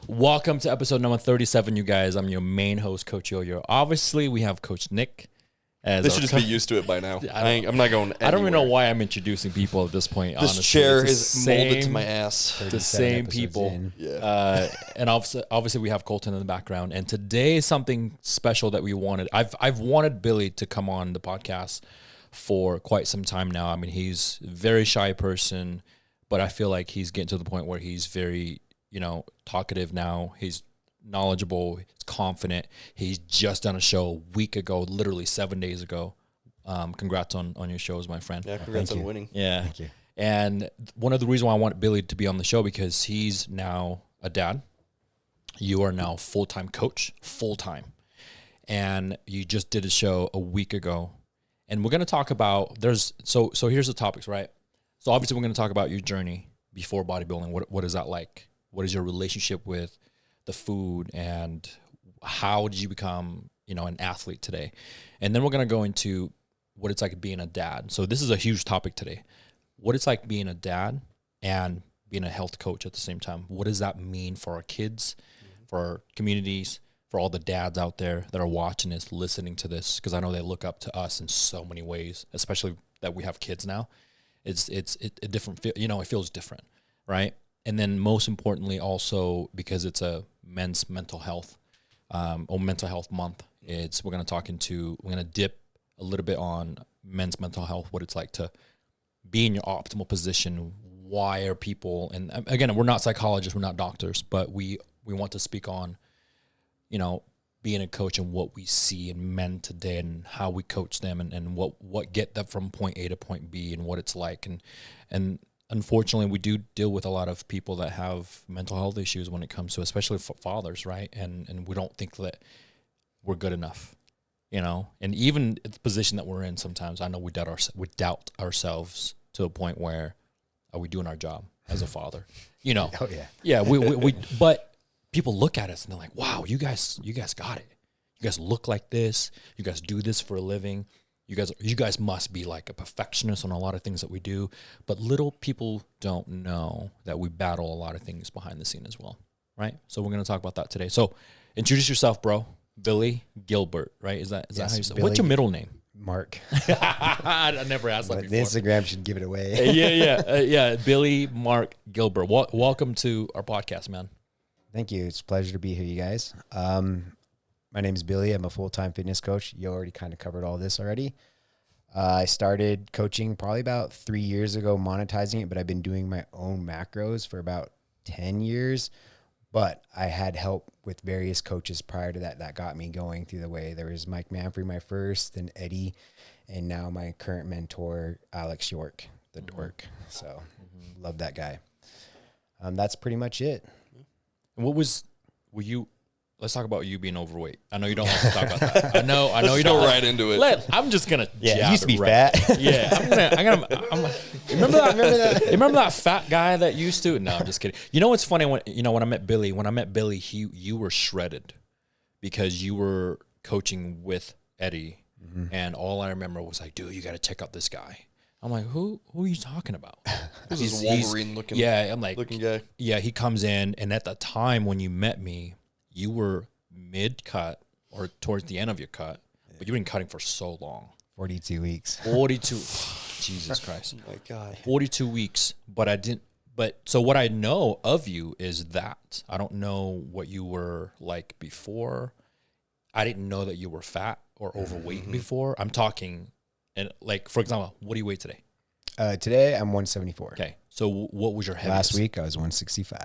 Welcome to episode number 37, you guys. I'm your main host, Coach Yo-Yo. Obviously, we have Coach Nick. They should just be used to it by now. I'm not going anywhere. I don't even know why I'm introducing people at this point, This honestly. chair is molded to my ass. The same people. Yeah. And obviously, we have Colton in the background. And today is something special that we wanted. I've wanted Billy to come on the podcast for quite some time now. I mean, he's a very shy person, but I feel like he's getting to the point where he's very, talkative now. He's knowledgeable, he's confident. He's just done a show a week ago, literally 7 days ago. Congrats on your shows, my friend. Yeah, congrats on winning. Yeah. Thank you. And one of the reasons why I want Billy to be on the show, because he's now a dad. You are now full-time coach, full-time. And you just did a show a week ago. And we're going to talk about, so here's the topics, right? So obviously we're going to talk about your journey before bodybuilding. What is that like? What is your relationship with the food, and how did you become, an athlete today? And then we're going to go into what it's like being a dad. So this is a huge topic today. What it's like being a dad and being a health coach at the same time. What does that mean for our kids, for our communities, for all the dads out there that are watching this, listening to this? Because I know they look up to us in so many ways, especially that we have kids now. It's a different, it feels different, right? And then most importantly, also because it's a men's mental health, or mental health month, we're going to dip a little bit on men's mental health, what it's like to be in your optimal position. Why are people, and again, we're not psychologists, we're not doctors, but we want to speak on, being a coach and what we see in men today and how we coach them and what get them from point A to point B and what it's like. And unfortunately, we do deal with a lot of people that have mental health issues when it comes to, especially fathers, right? And we don't think that we're good enough, And even the position that we're in, sometimes I know we doubt ourselves to a point where, are we doing our job as a father? Oh yeah. Yeah. We but people look at us and they're like, wow, you guys got it. You guys look like this. You guys do this for a living. You guys must be like a perfectionist on a lot of things that we do, but little people don't know that we battle a lot of things behind the scene as well, right? So we're going to talk about that today. So introduce yourself, bro. Billy Gilbert, right? Is that how you say it? What's your middle name? Mark. I never asked that before. The Instagram should give it away. Yeah. Billy Mark Gilbert. Welcome to our podcast, man. Thank you. It's a pleasure to be here, you guys. My name is Billy. I'm a full-time fitness coach. You already kind of covered all this already. I started coaching probably about 3 years ago, monetizing it, but I've been doing my own macros for about 10 years. But I had help with various coaches prior to that got me going through the way. There was Mike Manfrey, my first, then Eddie, and now my current mentor, Alex York, the dork. So love that guy. That's pretty much it. Let's talk about you being overweight. I know you don't like to talk about that. I know you don't. Go right into it. I'm just gonna. Yeah, he used to be fat. Yeah, I'm remember that fat guy that used to? No, I'm just kidding. You know what's funny? When I met Billy, you were shredded because you were coaching with Eddie, and all I remember was like, dude, you got to check out this guy. I'm like, who are you talking about? This is Wolverine looking. Yeah, I'm like, looking guy. Yeah, he comes in, and at the time when you met me, you were mid-cut or towards the end of your cut, but you've been cutting for so long. 42 weeks. 42. Jesus Christ. Oh my God. 42 weeks, so what I know of you is that. I don't know what you were like before. I didn't know that you were fat or overweight before. I'm talking, and like, for example, what do you weigh today? Today, I'm 174. Okay. So what was your heaviest? Last week, I was 165.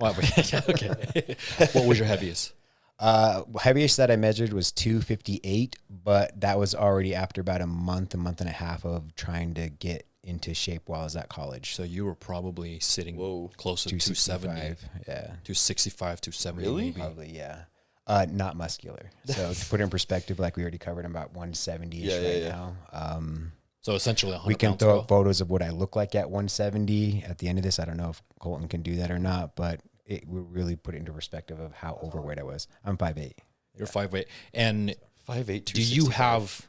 Okay. What was your heaviest? Heaviest that I measured was 258, but that was already after about a month and a half of trying to get into shape while I was at college. So you were probably sitting close to 270. Yeah. 265, 270 Really? maybe. Probably, yeah. Not muscular. So to put it in perspective, like we already covered, I'm about 170-ish now. So essentially 100 we can pounds throw ago. up photos of what I look like at 170 at the end of this. I don't know if Colton can do that or not, but it will really put it into perspective of how overweight I was. I'm 5'8". You're 5'8". And 5'8", do you have,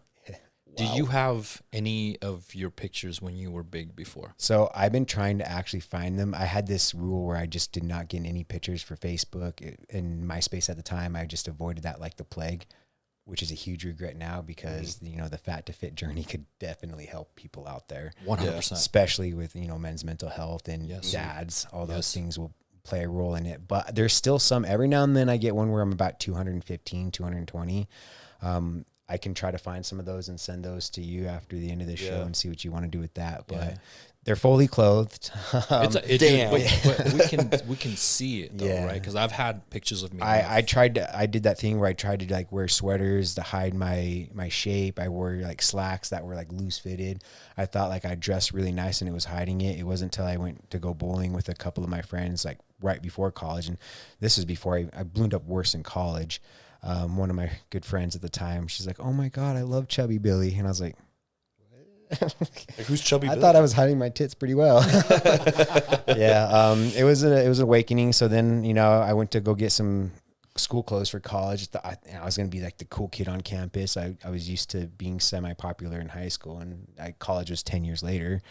Do you have any of your pictures when you were big before? So I've been trying to actually find them. I had this rule where I just did not get any pictures for Facebook and MySpace at the time. I just avoided that like the plague, which is a huge regret now because, you know, the Fat to Fit journey could definitely help people out there. 100%. Especially with, you know, men's mental health and dads. All those things will play a role in it. But there's still some, every now and then I get one where I'm about 215, 220. I can try to find some of those and send those to you after the end of the show and see what you want to do with that. But they're fully clothed. Damn. But we can see it though, right? Because I've had pictures of me. I did that thing where I tried to like wear sweaters to hide my shape. I wore like slacks that were like loose fitted. I thought like I dressed really nice and it was hiding it. It wasn't until I went to go bowling with a couple of my friends like right before college. And this is before I ballooned up worse in college. One of my good friends at the time, she's like, "Oh my God, I love Chubby Billy." And I was like, like who's Chubby Billy? I thought I was hiding my tits pretty well. It was an awakening. So then, you know, I went to go get some school clothes for college. I was going to be like the cool kid on campus. I was used to being semi-popular in high school, and college was 10 years later.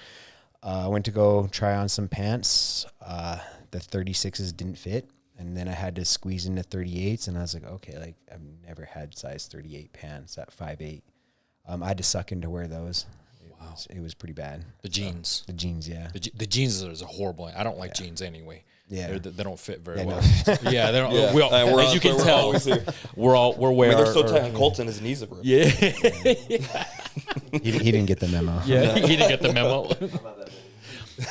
I went to go try on some pants. The 36s didn't fit. And then I had to squeeze into 38s, and I was like, okay, like I've never had size 38 pants at 5'8". I had to suck in to wear those. It was pretty bad. The jeans. The jeans, yeah. The jeans is a horrible. I don't like jeans anyway. Yeah, they don't fit very well. No. Yeah, they don't. Yeah. We're as you can tell, we're wearing. They're so tight on Colton, his knees have ripped. Yeah. He didn't get the memo. Yeah, he didn't get the memo.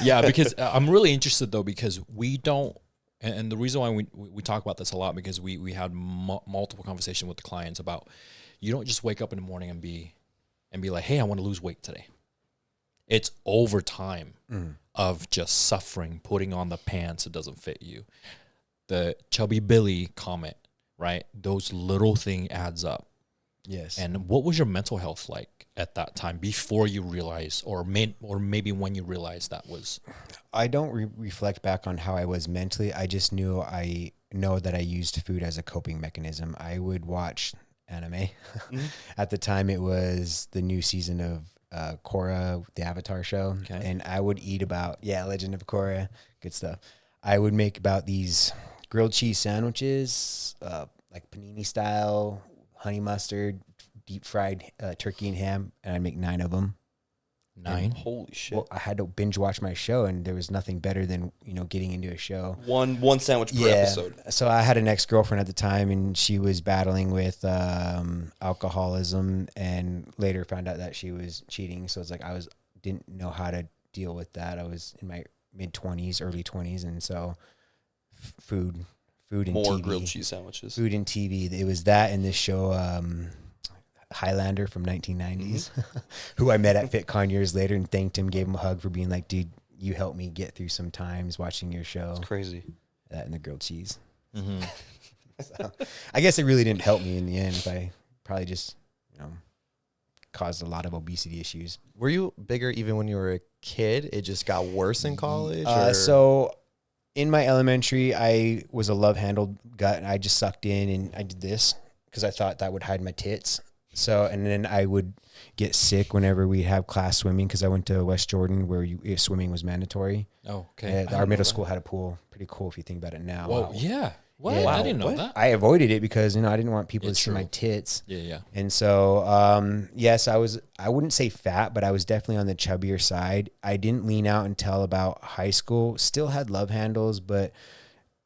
Yeah, because I'm really interested though, because we don't. And the reason why we talk about this a lot, because we had multiple conversations with the clients about, you don't just wake up in the morning and be like, hey, I want to lose weight today. It's over time of just suffering, putting on the pants that doesn't fit you. The Chubby Billy comment, right? Those little thing adds up. Yes. And what was your mental health like at that time before you realized, or maybe when you realized that was? I don't reflect back on how I was mentally. I just know that I used food as a coping mechanism. I would watch anime. At the time, it was the new season of Korra, the Avatar show. Okay. And I would eat about, Legend of Korra, good stuff. I would make about these grilled cheese sandwiches, like panini style, honey mustard, deep fried turkey and ham, and I'd make 9 of them. 9? And holy shit. Well, I had to binge watch my show, and there was nothing better than, you know, getting into a show. One sandwich per episode. So I had an ex-girlfriend at the time, and she was battling with alcoholism, and later found out that she was cheating. So it's like didn't know how to deal with that. I was in my mid-20s, early 20s, and so food and more TV. Grilled cheese sandwiches. Food and TV. It was that and this show, Highlander from 1990s, who I met at FitCon years later and thanked him, gave him a hug for being like, dude, you helped me get through some times watching your show. It's crazy. That and the grilled cheese. So, I guess it really didn't help me in the end. I probably just, you know, caused a lot of obesity issues. Were you bigger even when you were a kid? It just got worse in college? So in my elementary, I was a love-handled gut, and I just sucked in and I did this because I thought that would hide my tits. So, and then I would get sick whenever we have class swimming, because I went to West Jordan where swimming was mandatory. Oh, okay. Our middle school had a pool. Pretty cool if you think about it now. Whoa, yeah. What? Yeah. I didn't know that. I avoided it because, you know, I didn't want people to see my tits. Yeah. And so, yes, I wouldn't say fat, but I was definitely on the chubbier side. I didn't lean out until about high school. Still had love handles, but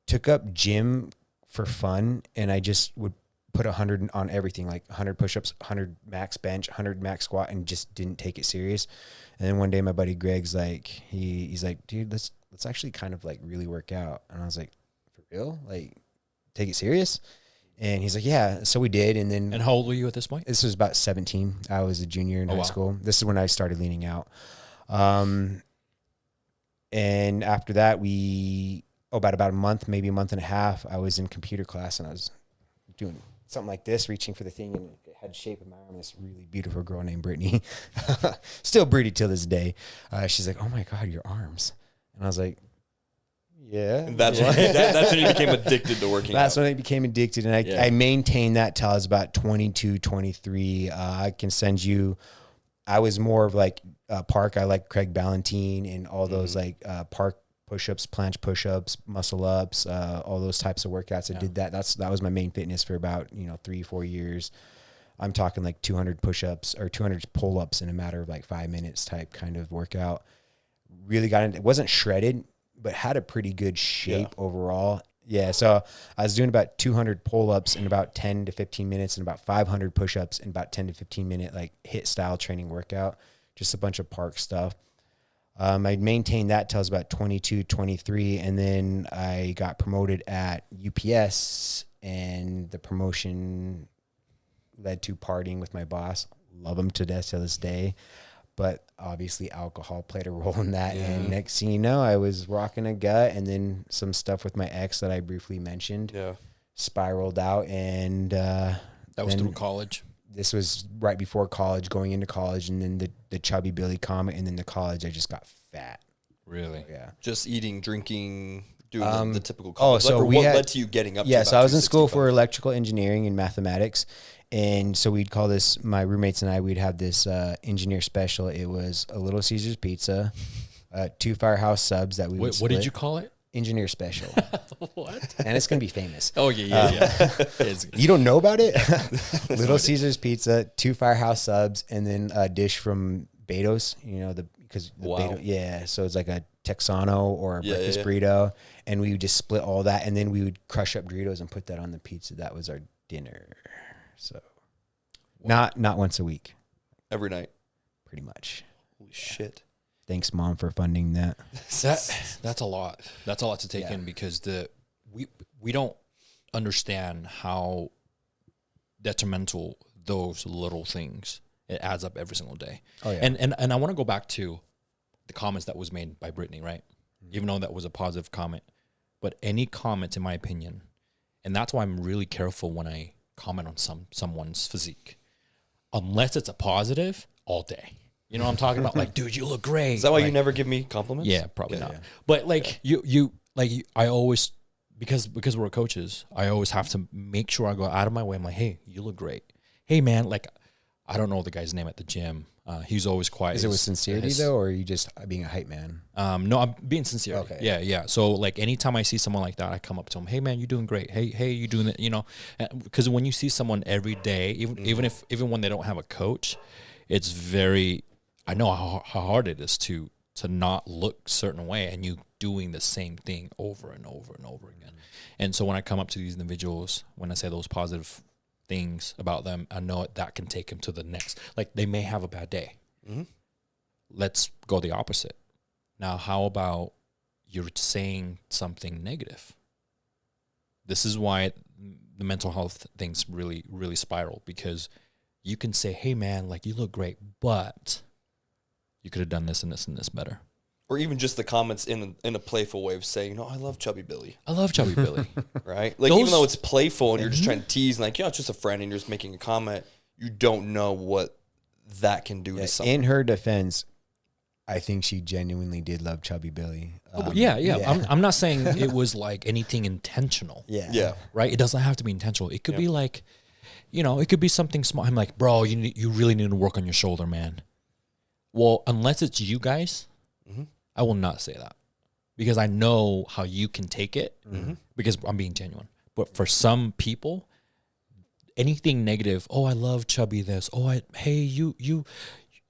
took up gym for fun. And I just would put 100 on everything, like 100 push-ups, 100 max bench, 100 max squat, and just didn't take it serious. And then one day my buddy Greg's like, he's like, dude, let's actually kind of like really work out. And I was like, for real? Like, take it serious? And he's like, yeah. So we did. And then, and how old were you at this point? This was about 17. I was a junior in high school. This is when I started leaning out. And after that, about a month, maybe a month and a half, I was in computer class, and I was doing something like this, reaching for the thing, and it had the shape of my arm. This really beautiful girl named Brittany, still Brittany till this day. She's like, oh my God, your arms. And I was like, yeah. And that's when you became addicted to working out. That's when I became addicted, and I maintained that till I was about 22, 23. I can send you I was more of like park. I like Craig Ballantine and all those like park push-ups, planche push-ups, muscle ups, all those types of workouts. I did that. That was my main fitness for about 3-4 years. I'm talking like 200 push-ups or 200 pull-ups in a matter of like 5 minutes type kind of workout. Really got into it. Wasn't shredded, but had a pretty good shape overall. Yeah, so I was doing about 200 pull-ups in about 10 to 15 minutes and about 500 push-ups in about 10 to 15 minute like HIIT style training workout, just a bunch of park stuff. I maintained that till I was about 22, 23, and then I got promoted at UPS, and the promotion led to partying with my boss. Love him to death to this day. But obviously alcohol played a role in that. And next thing you know, I was rocking a gut, and then some stuff with my ex that I briefly mentioned spiraled out. And that was through college. This was right before college, going into college, and then the chubby Billy comment, and then the college, I just got fat. Really? Yeah. Just eating, drinking, doing the typical college so life, or what led to you getting up to so I was in school 265? for electrical engineering and mathematics. And so we'd call this, my roommates and I, we'd have this engineer special. It was a Little Caesars pizza, 2 Firehouse subs that we would split. What did you call it? Engineer special. What? And it's going to be famous. Oh, yeah. You don't know about it? Little Caesars pizza, 2 Firehouse subs, and then a dish from Beto's, Beto, so it's like a Texano or a breakfast burrito. And we would just split all that, and then we would crush up Doritos and put that on the pizza. That was our dinner. So not once a week. Every night. Pretty much. Holy shit. Thanks, Mom, for funding that. That's a lot. That's a lot to take in, because we don't understand how detrimental those little things, it adds up every single day. Oh, yeah. And I want to go back to the comments that was made by Brittany, right? Even though that was a positive comment. But any comments, in my opinion, and that's why I'm really careful when I comment on someone's physique, unless it's a positive, all day. You know what I'm talking about? Like, dude, you look great. Is that why you never give me compliments? Yeah, probably not. Yeah. But like I always, because we're coaches, I always have to make sure I go out of my way. I'm like, hey, you look great. Hey man, like, I don't know the guy's name at the gym. He's always quiet. Is it with sincerity though, or are you just being a hype man? No, I'm being sincere. Okay. Yeah. So like anytime I see someone like that, I come up to him. Hey man, you doing great. Hey, you doing it? Because when you see someone every day, even when they don't have a coach, it's very. I know how hard it is to not look a certain way, and you doing the same thing over and over and over again. And so when I come up to these individuals, when I say those positive things about them, I know that can take them to the next. Like, they may have a bad day. Mm-hmm. Let's go the opposite. Now, how about you're saying something negative? This is why the mental health things really, really spiral, because you can say, hey man, like, you look great, but you could have done this and this and this better. Or even just the comments in a playful way of saying, no, I love Chubby Billy. I love Chubby Billy. Right? Like, even though it's playful and you're just trying to tease, and like, it's just a friend and you're just making a comment, you don't know what that can do to someone. In her defense, I think she genuinely did love Chubby Billy. Yeah. I'm not saying it was like anything intentional. Yeah. Right? It doesn't have to be intentional. It could be like, it could be something small. I'm like, bro, you really need to work on your shoulder, man. Well, unless it's you guys, I will not say that, because I know how you can take it, because I'm being genuine. But for some people, anything negative, oh, I love Chubby this. Oh, I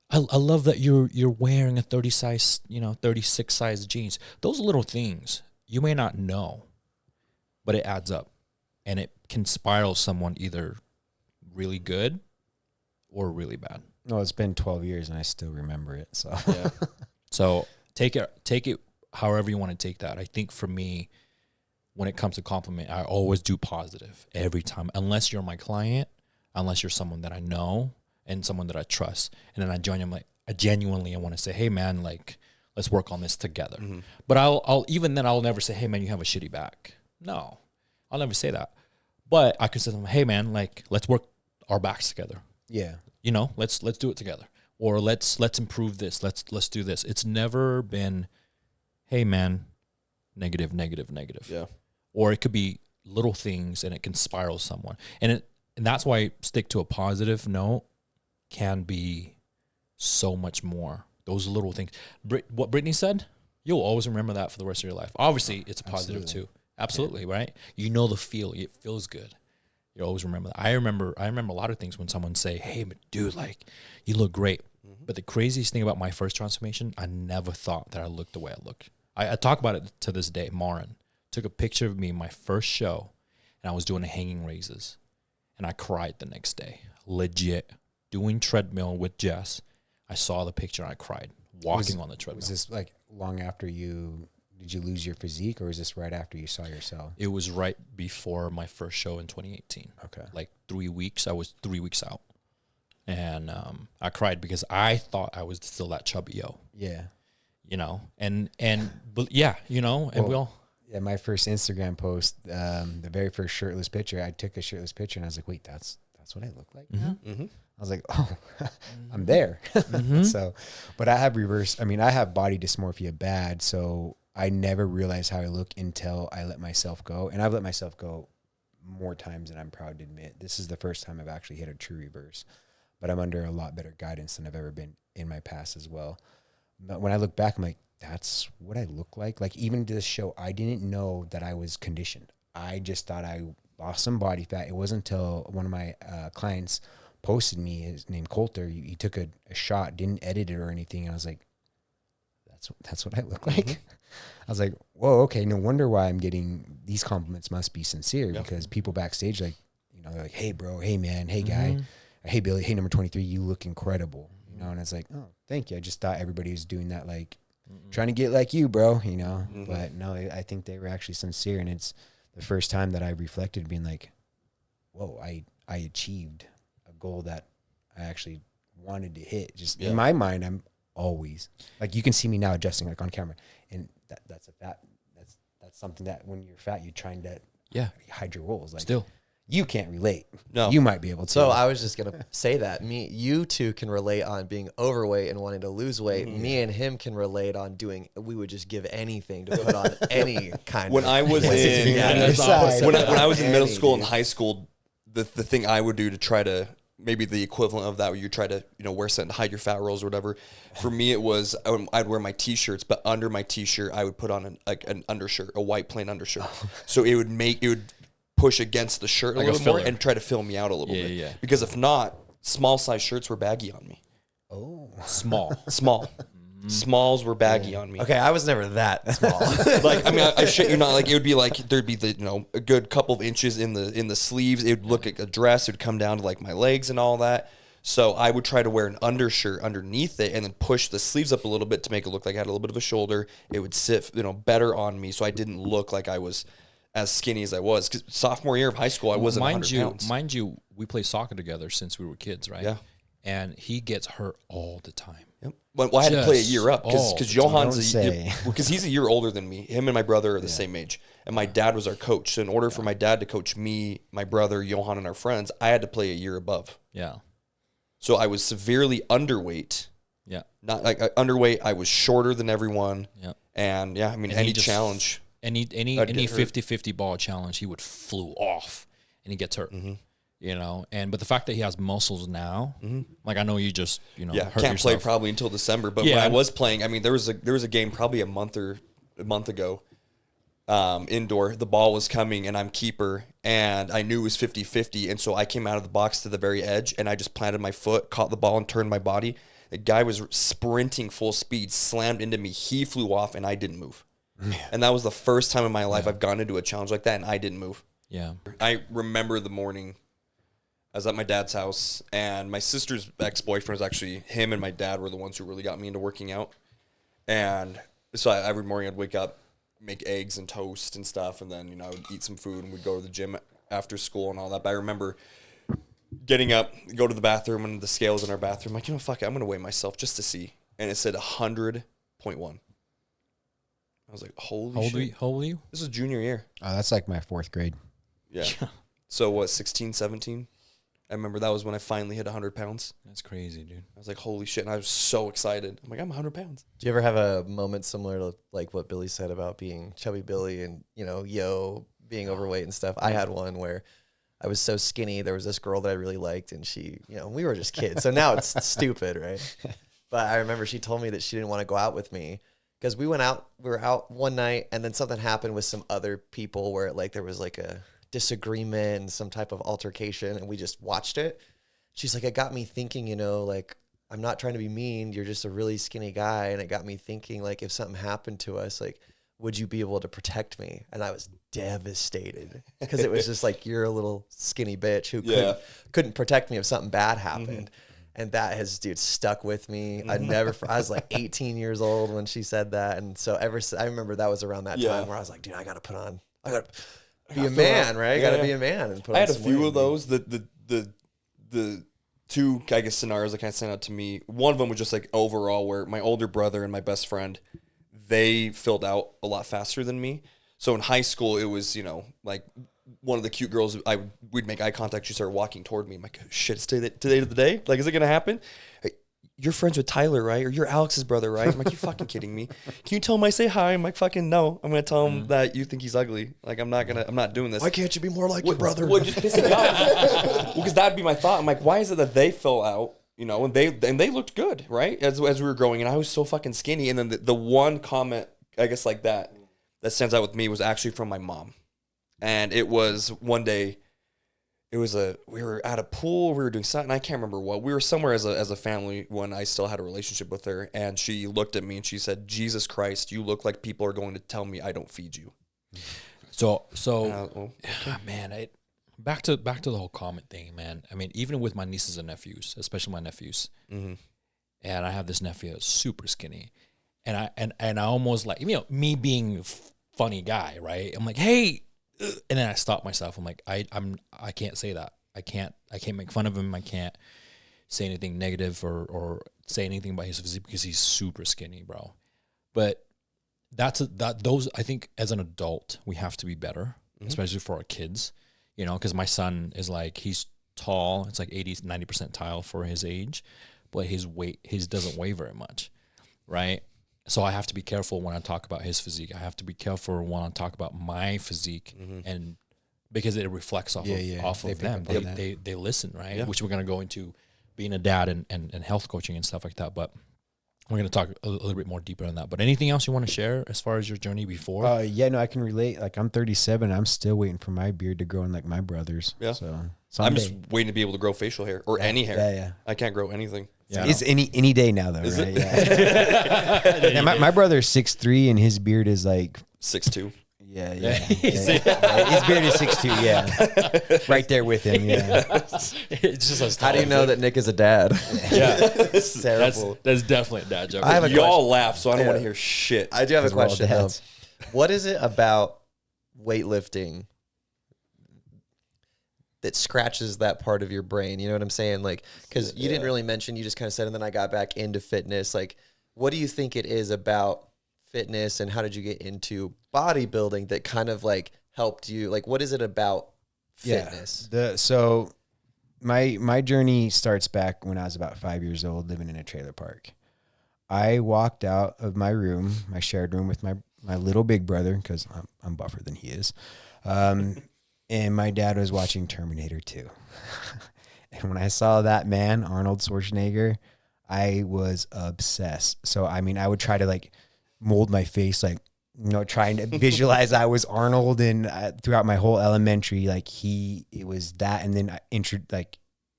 love that you're wearing a 36 size jeans. Those little things you may not know, but it adds up, and it can spiral someone either really good or really bad. No, it's been 12 years and I still remember it. So So take it however you want to take that. I think for me, when it comes to compliment, I always do positive every time, unless you're my client, unless you're someone that I know and someone that I trust. And then I genuinely want to say, hey man, like, let's work on this together. But I'll never say, hey man, you have a shitty back. No, I'll never say that. But I could say, hey man, like, let's work our backs together. Yeah. Let's do it together. Or let's improve this. Let's do this. It's never been, hey man, negative. Yeah. Or it could be little things and it can spiral someone. And that's why stick to a positive note can be so much more. Those little things. What Brittany said, you'll always remember that for the rest of your life. Obviously, it's a positive too. Absolutely, right? You know the feel. It feels good. You always remember that. I remember a lot of things when someone say, "Hey, but dude, like, you look great." But the craziest thing about my first transformation, I never thought that I looked the way I look. I talk about it to this day. Marin took a picture of me in my first show, and I was doing the hanging raises, and I cried the next day. Legit, doing treadmill with Jess. I saw the picture and I cried walking on the treadmill. Was this like long after did you lose your physique, or is this right after you saw yourself? It was right before my first show in 2018. Okay. Like 3 weeks. I was 3 weeks out. And I cried because I thought I was still that chubby yo. Yeah. You know, but yeah, you know, and yeah, my first Instagram post, the very first shirtless picture, I took a shirtless picture and I was like, wait, that's what I look like now? I was like, oh, I'm there. So, but I have I have body dysmorphia bad, so I never realized how I look until I let myself go. And I've let myself go more times than I'm proud to admit. This is the first time I've actually hit a true reverse, but I'm under a lot better guidance than I've ever been in my past as well. But when I look back, I'm like, that's what I look like. Like, even to this show, I didn't know that I was conditioned. I just thought I lost some body fat. It wasn't until one of my clients posted me, his name Coulter, he took a shot, didn't edit it or anything. And I was like, that's what I look like. I was like, whoa, okay, no wonder why I'm getting these compliments. Must be sincere, because people backstage, like, you know, they're like, hey bro, hey man, hey guy, hey Billy, hey number 23, you look incredible. You know, and it's like, oh, thank you. I just thought everybody was doing that, like trying to get like you, bro, you know. But no, I think they were actually sincere, and it's the first time that I reflected, being like, whoa, I achieved a goal that I actually wanted to hit. Just in my mind, I'm always like, you can see me now adjusting like on camera, and that's something that when you're fat, you're trying to hide your roles. Like, still, you can't relate. No, you might be able to. So I was just gonna say that you two can relate on being overweight and wanting to lose weight. Me and him can relate on we would just give anything to put on any kind. When of I was when I was in middle school and high school, the thing I would do to try to, maybe the equivalent of that, where you try to, you know, wear something to hide your fat rolls or whatever. For me, it was I'd wear my t-shirts, but under my t-shirt, I would put on an undershirt, a white plain undershirt. So it would push against the shirt like a little more filler. and try to fill me out a little bit. Yeah. Because if not, small size shirts were baggy on me. Oh, small. Smalls were baggy on me. Okay, I was never that small. Like, I mean, I shit you not. Like, it would be like there'd be a good couple of inches in the sleeves. It would look like a dress. It would come down to like my legs and all that. So I would try to wear an undershirt underneath it and then push the sleeves up a little bit to make it look like I had a little bit of a shoulder. It would sit, better on me, so I didn't look like I was as skinny as I was. Because sophomore year of high school, I wasn't 100 pounds. Mind you, we played soccer together since we were kids, right? Yeah. And he gets hurt all the time. Yep. Well, I had to play a year up because Johan's because he's a year older than me. Him and my brother are the same age, and my dad was our coach. So in order for my dad to coach me, my brother, Johan, and our friends, I had to play a year above. Yeah. So I was severely underweight. Yeah. Not like underweight. I was shorter than everyone. Yeah. And I mean, any challenge. Any 50-50 ball challenge, he would flew off and he gets hurt. But the fact that he has muscles now, like, I know you just, hurt can't yourself. play probably until December. But when I was playing, I mean, there was a game probably a month ago, indoor. The ball was coming and I'm keeper, and I knew it was 50-50. And so I came out of the box to the very edge and I just planted my foot, caught the ball and turned my body. The guy was sprinting full speed, slammed into me. He flew off and I didn't move. And that was the first time in my life I've gone into a challenge like that and I didn't move. Yeah. I remember the morning I was at my dad's house, and my sister's ex-boyfriend was actually, him and my dad were the ones who really got me into working out. And so every morning I'd wake up, make eggs and toast and stuff, and then, I would eat some food and we'd go to the gym after school and all that. But I remember getting up, go to the bathroom, and the scales in our bathroom, like, fuck it, I'm going to weigh myself just to see. And it said 100.1. I was like, holy shit. How old are you? This was junior year. Oh, that's like my fourth grade. Yeah. So what, 16, 17? I remember that was when I finally hit 100 pounds. That's crazy, dude. I was like, holy shit. And I was so excited. I'm like, I'm 100 pounds. Do you ever have a moment similar to like what Billy said about being chubby Billy and, being overweight and stuff? I had one where I was so skinny. There was this girl that I really liked, and she, we were just kids. So now it's stupid, right? But I remember she told me that she didn't want to go out with me because we were out one night and then something happened with some other people where like there was like a disagreement and some type of altercation and we just watched it. She's like, it got me thinking, you know, like, I'm not trying to be mean. You're just a really skinny guy. And it got me thinking, like, if something happened to us, like, would you be able to protect me? And I was devastated because it was just like, you're a little skinny bitch who couldn't protect me if something bad happened. And that has, dude, stuck with me. I was like 18 years old when she said that. And so I remember that was around that time where I was like, dude, I got to be a man, right? I got to be a man. And put I on had a some few weight. of those. The two, I guess, scenarios that kind of stand out to me. One of them was just like overall where my older brother and my best friend, they filled out a lot faster than me. So in high school, it was, you know, like one of the cute girls, we'd make eye contact. She started walking toward me. I'm like, shit, it's today to the day? Like, is it going to happen? Hey, you're friends with Tyler, right? Or you're Alex's brother, right? I'm like, you fucking kidding me? Can you tell him I say hi? I'm like, fucking no. I'm going to tell him that you think he's ugly. Like, I'm not doing this. Why can't you be more like your brother? What just pisses me off? Well, because that'd be my thought. I'm like, why is it that they fill out, you know, and they looked good, right? As we were growing, and I was so fucking skinny. And then the one comment, I guess, like that stands out with me was actually from my mom. And it was one day, we were at a pool, we were doing something, I can't remember what. We were somewhere as a family when I still had a relationship with her, and she looked at me and she said, Jesus Christ, you look like people are going to tell me I don't feed you. Man, back to the whole comment thing, man. I mean, even with my nieces and nephews, especially my nephews, and I have this nephew that's super skinny, and I almost like, you know, me being funny guy, right? I'm like, hey, and then I stop myself. I'm like, I can't say that. I can't make fun of him. I can't say anything negative or say anything about his physique because he's super skinny, bro. But those I think as an adult we have to be better, especially for our kids, you know, because my son is like, he's tall. It's like 80-90 percentile for his age, but his doesn't weigh very much, right? So I have to be careful when I talk about his physique. I have to be careful when I talk about my physique, and because it reflects off of them. They listen, right? Yeah. Which we're going to go into being a dad and health coaching and stuff like that. But we're going to talk a little bit more deeper on that. But anything else you want to share as far as your journey before? I can relate. Like, I'm 37. I'm still waiting for my beard to grow in like my brother's. Yeah. So someday. I'm just waiting to be able to grow facial hair or any hair. Yeah. I can't grow anything. Yeah, it's any day now though, right? Yeah. My brother's 6'3" and his beard is like 6'2". Yeah. His beard is 6'2". Yeah, right there with him. Yeah. It's just how do you know that Nick is a dad? Yeah, it's terrible. That's definitely a dad joke. I have y'all laugh, so I don't want to hear shit. I do have a question though. What is it about weightlifting that scratches that part of your brain? You know what I'm saying? Like, because you didn't really mention, you just kind of said, and then I got back into fitness. Like, what do you think it is about fitness, and how did you get into bodybuilding that kind of like helped you? Like, what is it about fitness? So my journey starts back when I was about 5 years old, living in a trailer park. I walked out of my room, my shared room with my little big brother, because I'm buffer than he is. And my dad was watching Terminator 2. And when I saw that man, Arnold Schwarzenegger, I was obsessed. So, I mean, I would try to like mold my face, like, you know, trying to visualize I was Arnold. And throughout my whole elementary, like it was that. And then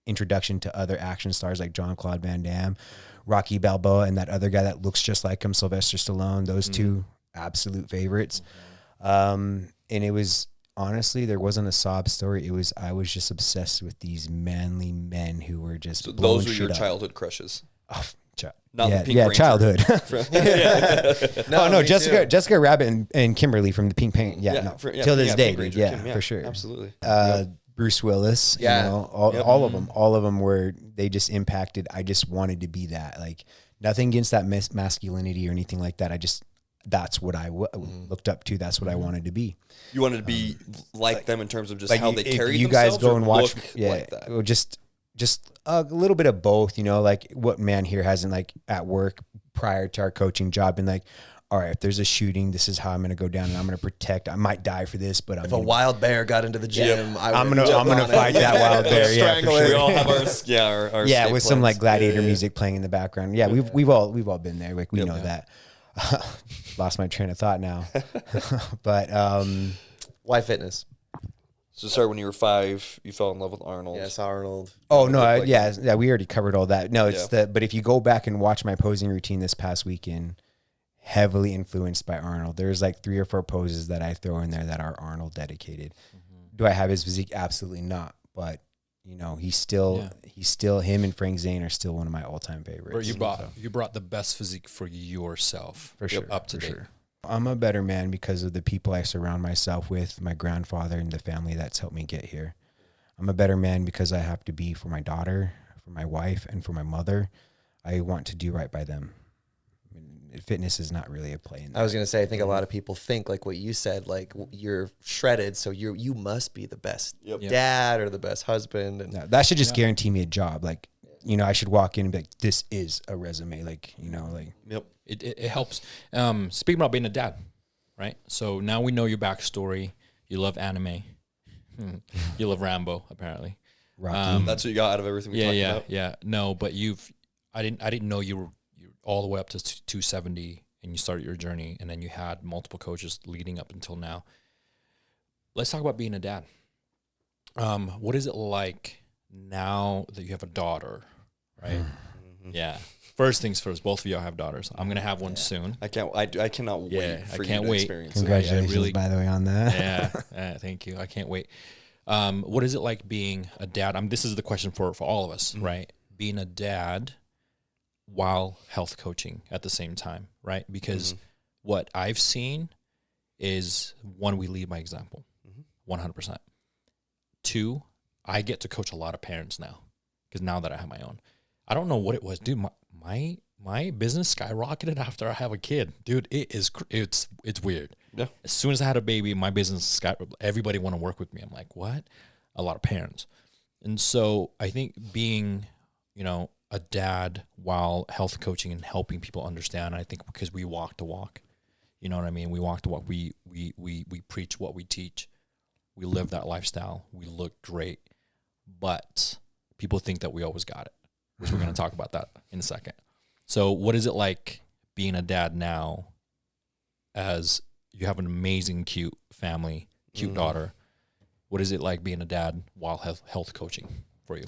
introduction to other action stars like Jean-Claude Van Damme, Rocky Balboa, and that other guy that looks just like him, Sylvester Stallone. Those two absolute favorites. And it was, honestly, there wasn't a sob story. I was just obsessed with these manly men who were just. So those were your childhood crushes. Oh, Not the Pink Ranger. Childhood. No, Jessica Rabbit and Kimberly from the Pink Paint. Till this day, dude. Kim, for sure. Absolutely. Bruce Willis. You know, all of them were, they just impacted. I just wanted to be that. Like, nothing against that masculinity or anything like that. That's what I looked up to. That's what I wanted to be. You wanted to be like them in terms of just how they carry you themselves. Guys go and watch. Like that? Just a little bit of both. You know, like what man here hasn't, like at work prior to our coaching job, been like, all right, if there's a shooting, this is how I'm going to go down, and I'm going to protect. I might die for this, but If a wild bear got into the gym, I'm gonna fight that wild bear. Yeah, for sure. We all have our with escape some like plans. gladiator music playing in the background. Yeah, we've all been there. Like we know that. Lost my train of thought now, but why fitness? So start when you were 5, you fell in love with Arnold. Yes, Arnold. oh no, yeah, we already covered all that. No, it's but if you go back and watch my posing routine this past weekend, heavily influenced by Arnold. There's like 3 or 4 poses that I throw in there that are Arnold dedicated. Do I have his physique? Absolutely not. But you know, he's still him and Frank Zane are still one of my all-time favorites. You brought the best physique for yourself, for sure, up to date. Sure. I'm a better man because of the people I surround myself with, my grandfather and the family that's helped me get here. I'm a better man because I have to be for my daughter, for my wife, and for my mother. I want to do right by them. Fitness is not really a play in that. I was going to say, I think a lot of people think like what you said, like you're shredded, so you must be the best dad or the best husband. And no, that should just guarantee me a job. Like, you know, I should walk in and be like, this is a resume. Like, you know, like. Yep. It helps. Speaking about being a dad, right? So now we know your backstory. You love anime. You love Rambo, apparently. Rocky. That's what you got out of everything we talked about? Yeah. No, but I didn't know you were all the way up to 270 and you started your journey, and then you had multiple coaches leading up until now. Let's talk about being a dad. What is it like now that you have a daughter, right? Yeah. First things first, both of y'all have daughters. I'm gonna have one soon. I cannot wait for you to experience it. Congratulations, by the way, on that. Yeah, thank you. I can't wait. What is it like being a dad? This is the question for all of us, right? Being a dad while health coaching at the same time, right? Because what I've seen is, 1, we lead by example, 100%. 2, I get to coach a lot of parents now, because now that I have my own. I don't know what it was, dude. My business skyrocketed after I have a kid, dude. It's weird. Yeah. As soon as I had a baby, my business everybody want to work with me. I'm like, what? A lot of parents, and so I think being, you know, a dad while health coaching and helping people understand. I think because we walk the walk, you know what I mean. We walk the walk. We preach what we teach. We live that lifestyle. We look great, but people think that we always got it, which we're going to talk about that in a second. So what is it like being a dad now, as you have an amazing, cute family, cute daughter? What is it like being a dad while health coaching for you?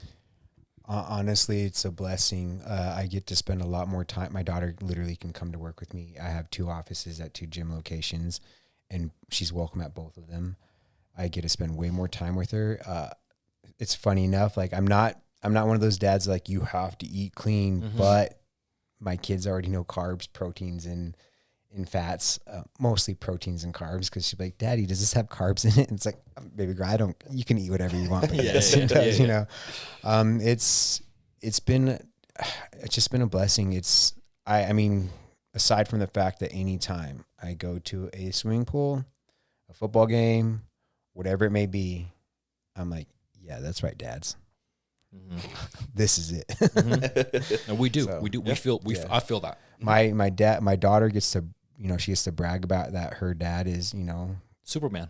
Honestly, it's a blessing. I get to spend a lot more time. My daughter literally can come to work with me. I have 2 offices at 2 gym locations, and she's welcome at both of them. I get to spend way more time with her. It's funny enough. Like I'm not one of those dads like you have to eat clean, but my kids already know carbs, proteins, and fats, mostly proteins and carbs, because she's like, Daddy, does this have carbs in it? And it's like, baby girl, you can eat whatever you want. You know, it's just been a blessing. I mean, aside from the fact that anytime I go to a swimming pool, a football game, whatever it may be, I'm like, yeah, that's right, dads. This is it. And we do. So, we do. I feel that. My daughter gets to, you know, she gets to brag about that her dad is, you know, Superman.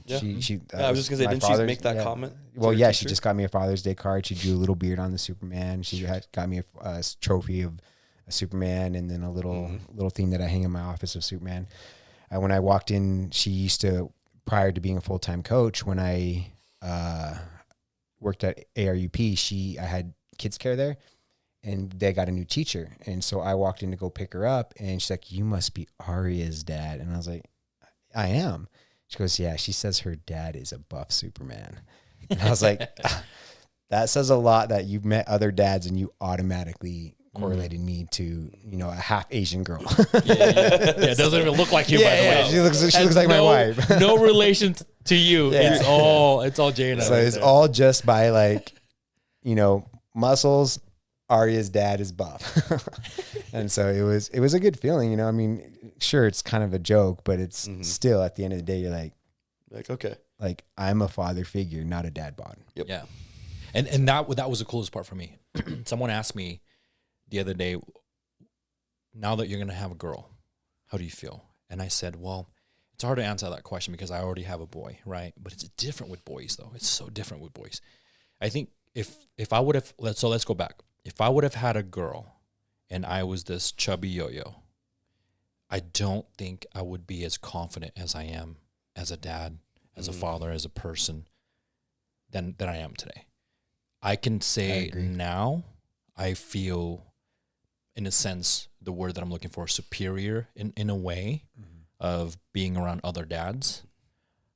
Yeah. She I was just gonna say, didn't she make that comment? Well, yeah, she just got me a Father's Day card. She drew a little beard on the Superman. She got me a trophy of a Superman, and then a little thing that I hang in my office of Superman. When I walked in, she used to, prior to being a full-time coach, when I worked at ARUP, I had kids care there, and they got a new teacher. And so I walked in to go pick her up, and she's like, "You must be Arya's dad." And I was like, "I am." She goes, "Yeah." She says her dad is a buff Superman. And I was like, that says a lot that you've met other dads and you automatically correlated me to, you know, a half Asian girl. It doesn't even look like you, by the way. She looks like my wife. No relation to you. Yeah. It's all Jay and I. So it's all just by, like, you know, muscles. Arya's dad is buff. And so it was a good feeling, you know. I mean, sure, it's kind of a joke, but it's still, at the end of the day, you're like, okay, like, I'm a father figure, not a dad bod. Yep. Yeah. And that was the coolest part for me. Someone asked me the other day, now that you're going to have a girl, how do you feel? And I said, well, it's hard to answer that question because I already have a boy, right? But it's different with boys, though. It's so different with boys. I think if I would have, let's go back. If I would have had a girl and I was this chubby yo-yo, I don't think I would be as confident as I am as a dad, as a father, as a person than I am today. I can say now I feel, in a sense, the word that I'm looking for, superior in a way of being around other dads.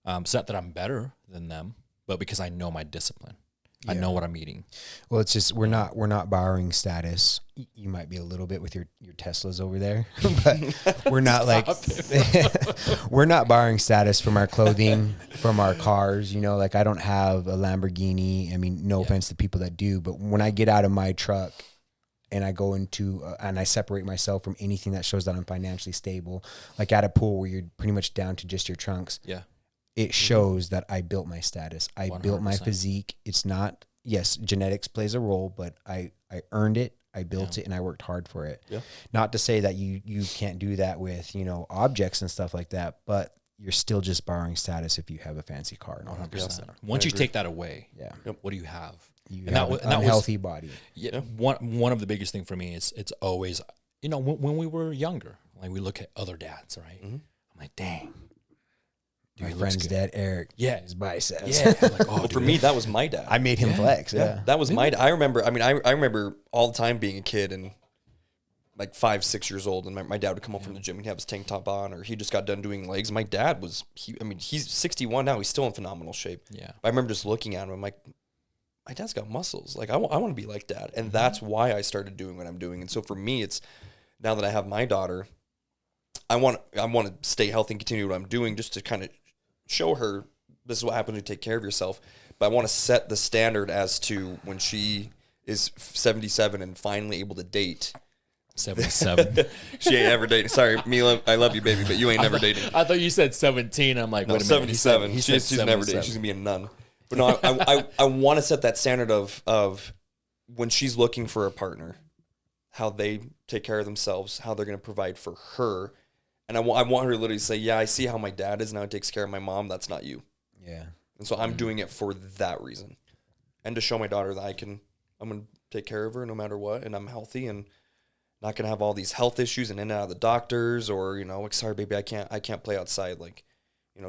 It's not that I'm better than them, but because I know my discipline. I know what I'm eating. Well, it's just we're not borrowing status. You might be a little bit with your Teslas over there, but we're not like we're not borrowing status from our clothing, from our cars. You know, like I don't have a Lamborghini. I mean, no offense to people that do, but when I get out of my truck and I go into and I separate myself from anything that shows that I'm financially stable, like at a pool where you're pretty much down to just your trunks. Yeah. It shows that I built my status. I 100%. built my physique. It's not, yes, genetics plays a role, but I earned it. I built it and I worked hard for it. Yeah. Not to say that you can't do that with, objects and stuff like that, but you're still just borrowing status if you have a fancy car. 100%. Once you take that away, what do you have? You have an unhealthy body. Yeah. One of the biggest thing for me is it's always, when we were younger, like we look at other dads, right? I'm like, dang. My friend's dad, Eric. Yeah. His biceps. Yeah. I'm like, Well, for me, that was my dad. I made him flex. Yeah. That was my dad. I remember, I remember all the time being a kid and like 5, 6 years old, and my dad would come home from the gym and he'd have his tank top on, or he just got done doing legs. My dad was, he's 61 now. He's still in phenomenal shape. Yeah. I remember just looking at him. I'm like, my dad's got muscles. Like I want to be like dad. And that's why I started doing what I'm doing. And so for me, it's now that I have my daughter, I want to stay healthy and continue what I'm doing just to kind of show her this is what happens when you take care of yourself. But I want to set the standard as to when she is 77 and finally able to date. 77. She ain't ever dating. Sorry, Mila, I love you, baby, but you ain't never dating. I thought you said 17. I'm like, No, wait a minute. 77. He She's said never dating. She's gonna be a nun. But no, I want to set that standard of when she's looking for a partner, how they take care of themselves, how they're gonna provide for her. And I want her to literally say, yeah, I see how my dad is now. He takes care of my mom. That's not you. Yeah. And so I'm doing it for that reason. And to show my daughter that I'm going to take care of her no matter what. And I'm healthy and not going to have all these health issues and in and out of the doctors or, like, sorry, baby, I can't play outside. Like,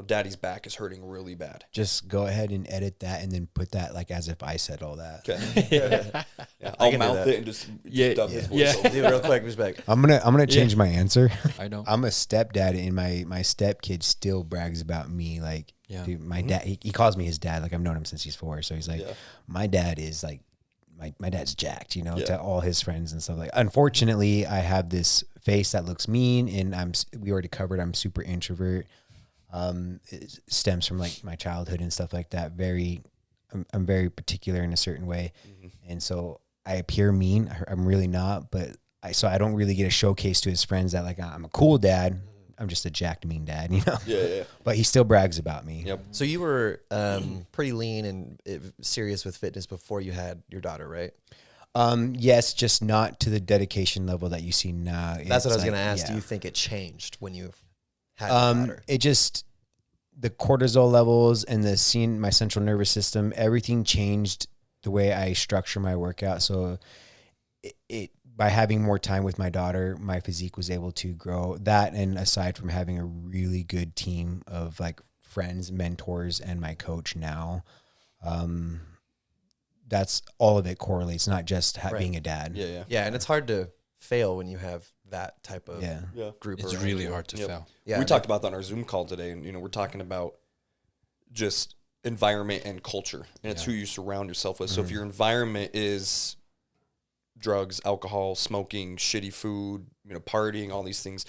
daddy's back is hurting really bad. Just go ahead and edit that and then put that like as if I said all that. Okay. Yeah. I'll mouth it and just dub his voice. Do it real quick. Respect. I'm gonna change my answer. I know. I'm a stepdad, and my stepkid still brags about me. Like, dude, my dad, he calls me his dad. Like, I've known him since he's 4. So he's like, my dad is like, my dad's jacked, to all his friends and stuff. Like, unfortunately, I have this face that looks mean, and we already covered. I'm super introvert. It stems from like my childhood and stuff like that. I'm very particular in a certain way, and so I appear mean. I'm really not, but I don't really get a showcase to his friends that like I'm a cool dad. I'm just a jacked mean dad, Yeah. But he still brags about me. Yep. So you were pretty lean and serious with fitness before you had your daughter, right? Yes, just not to the dedication level that you see now. That's what I was going to ask. Do you think it changed when you had your daughter? It just, the cortisol levels and my central nervous system, everything changed the way I structure my workout. So by having more time with my daughter, my physique was able to grow. That, and aside from having a really good team of like friends, mentors, and my coach now, that's all of it correlates, not just being a dad. Yeah, and it's hard to fail when you have that type of group. It's really hard to fail. Yeah, we talked about that on our Zoom call today, and we're talking about just environment and culture, and it's who you surround yourself with. So if your environment is drugs, alcohol, smoking, shitty food, partying, all these things,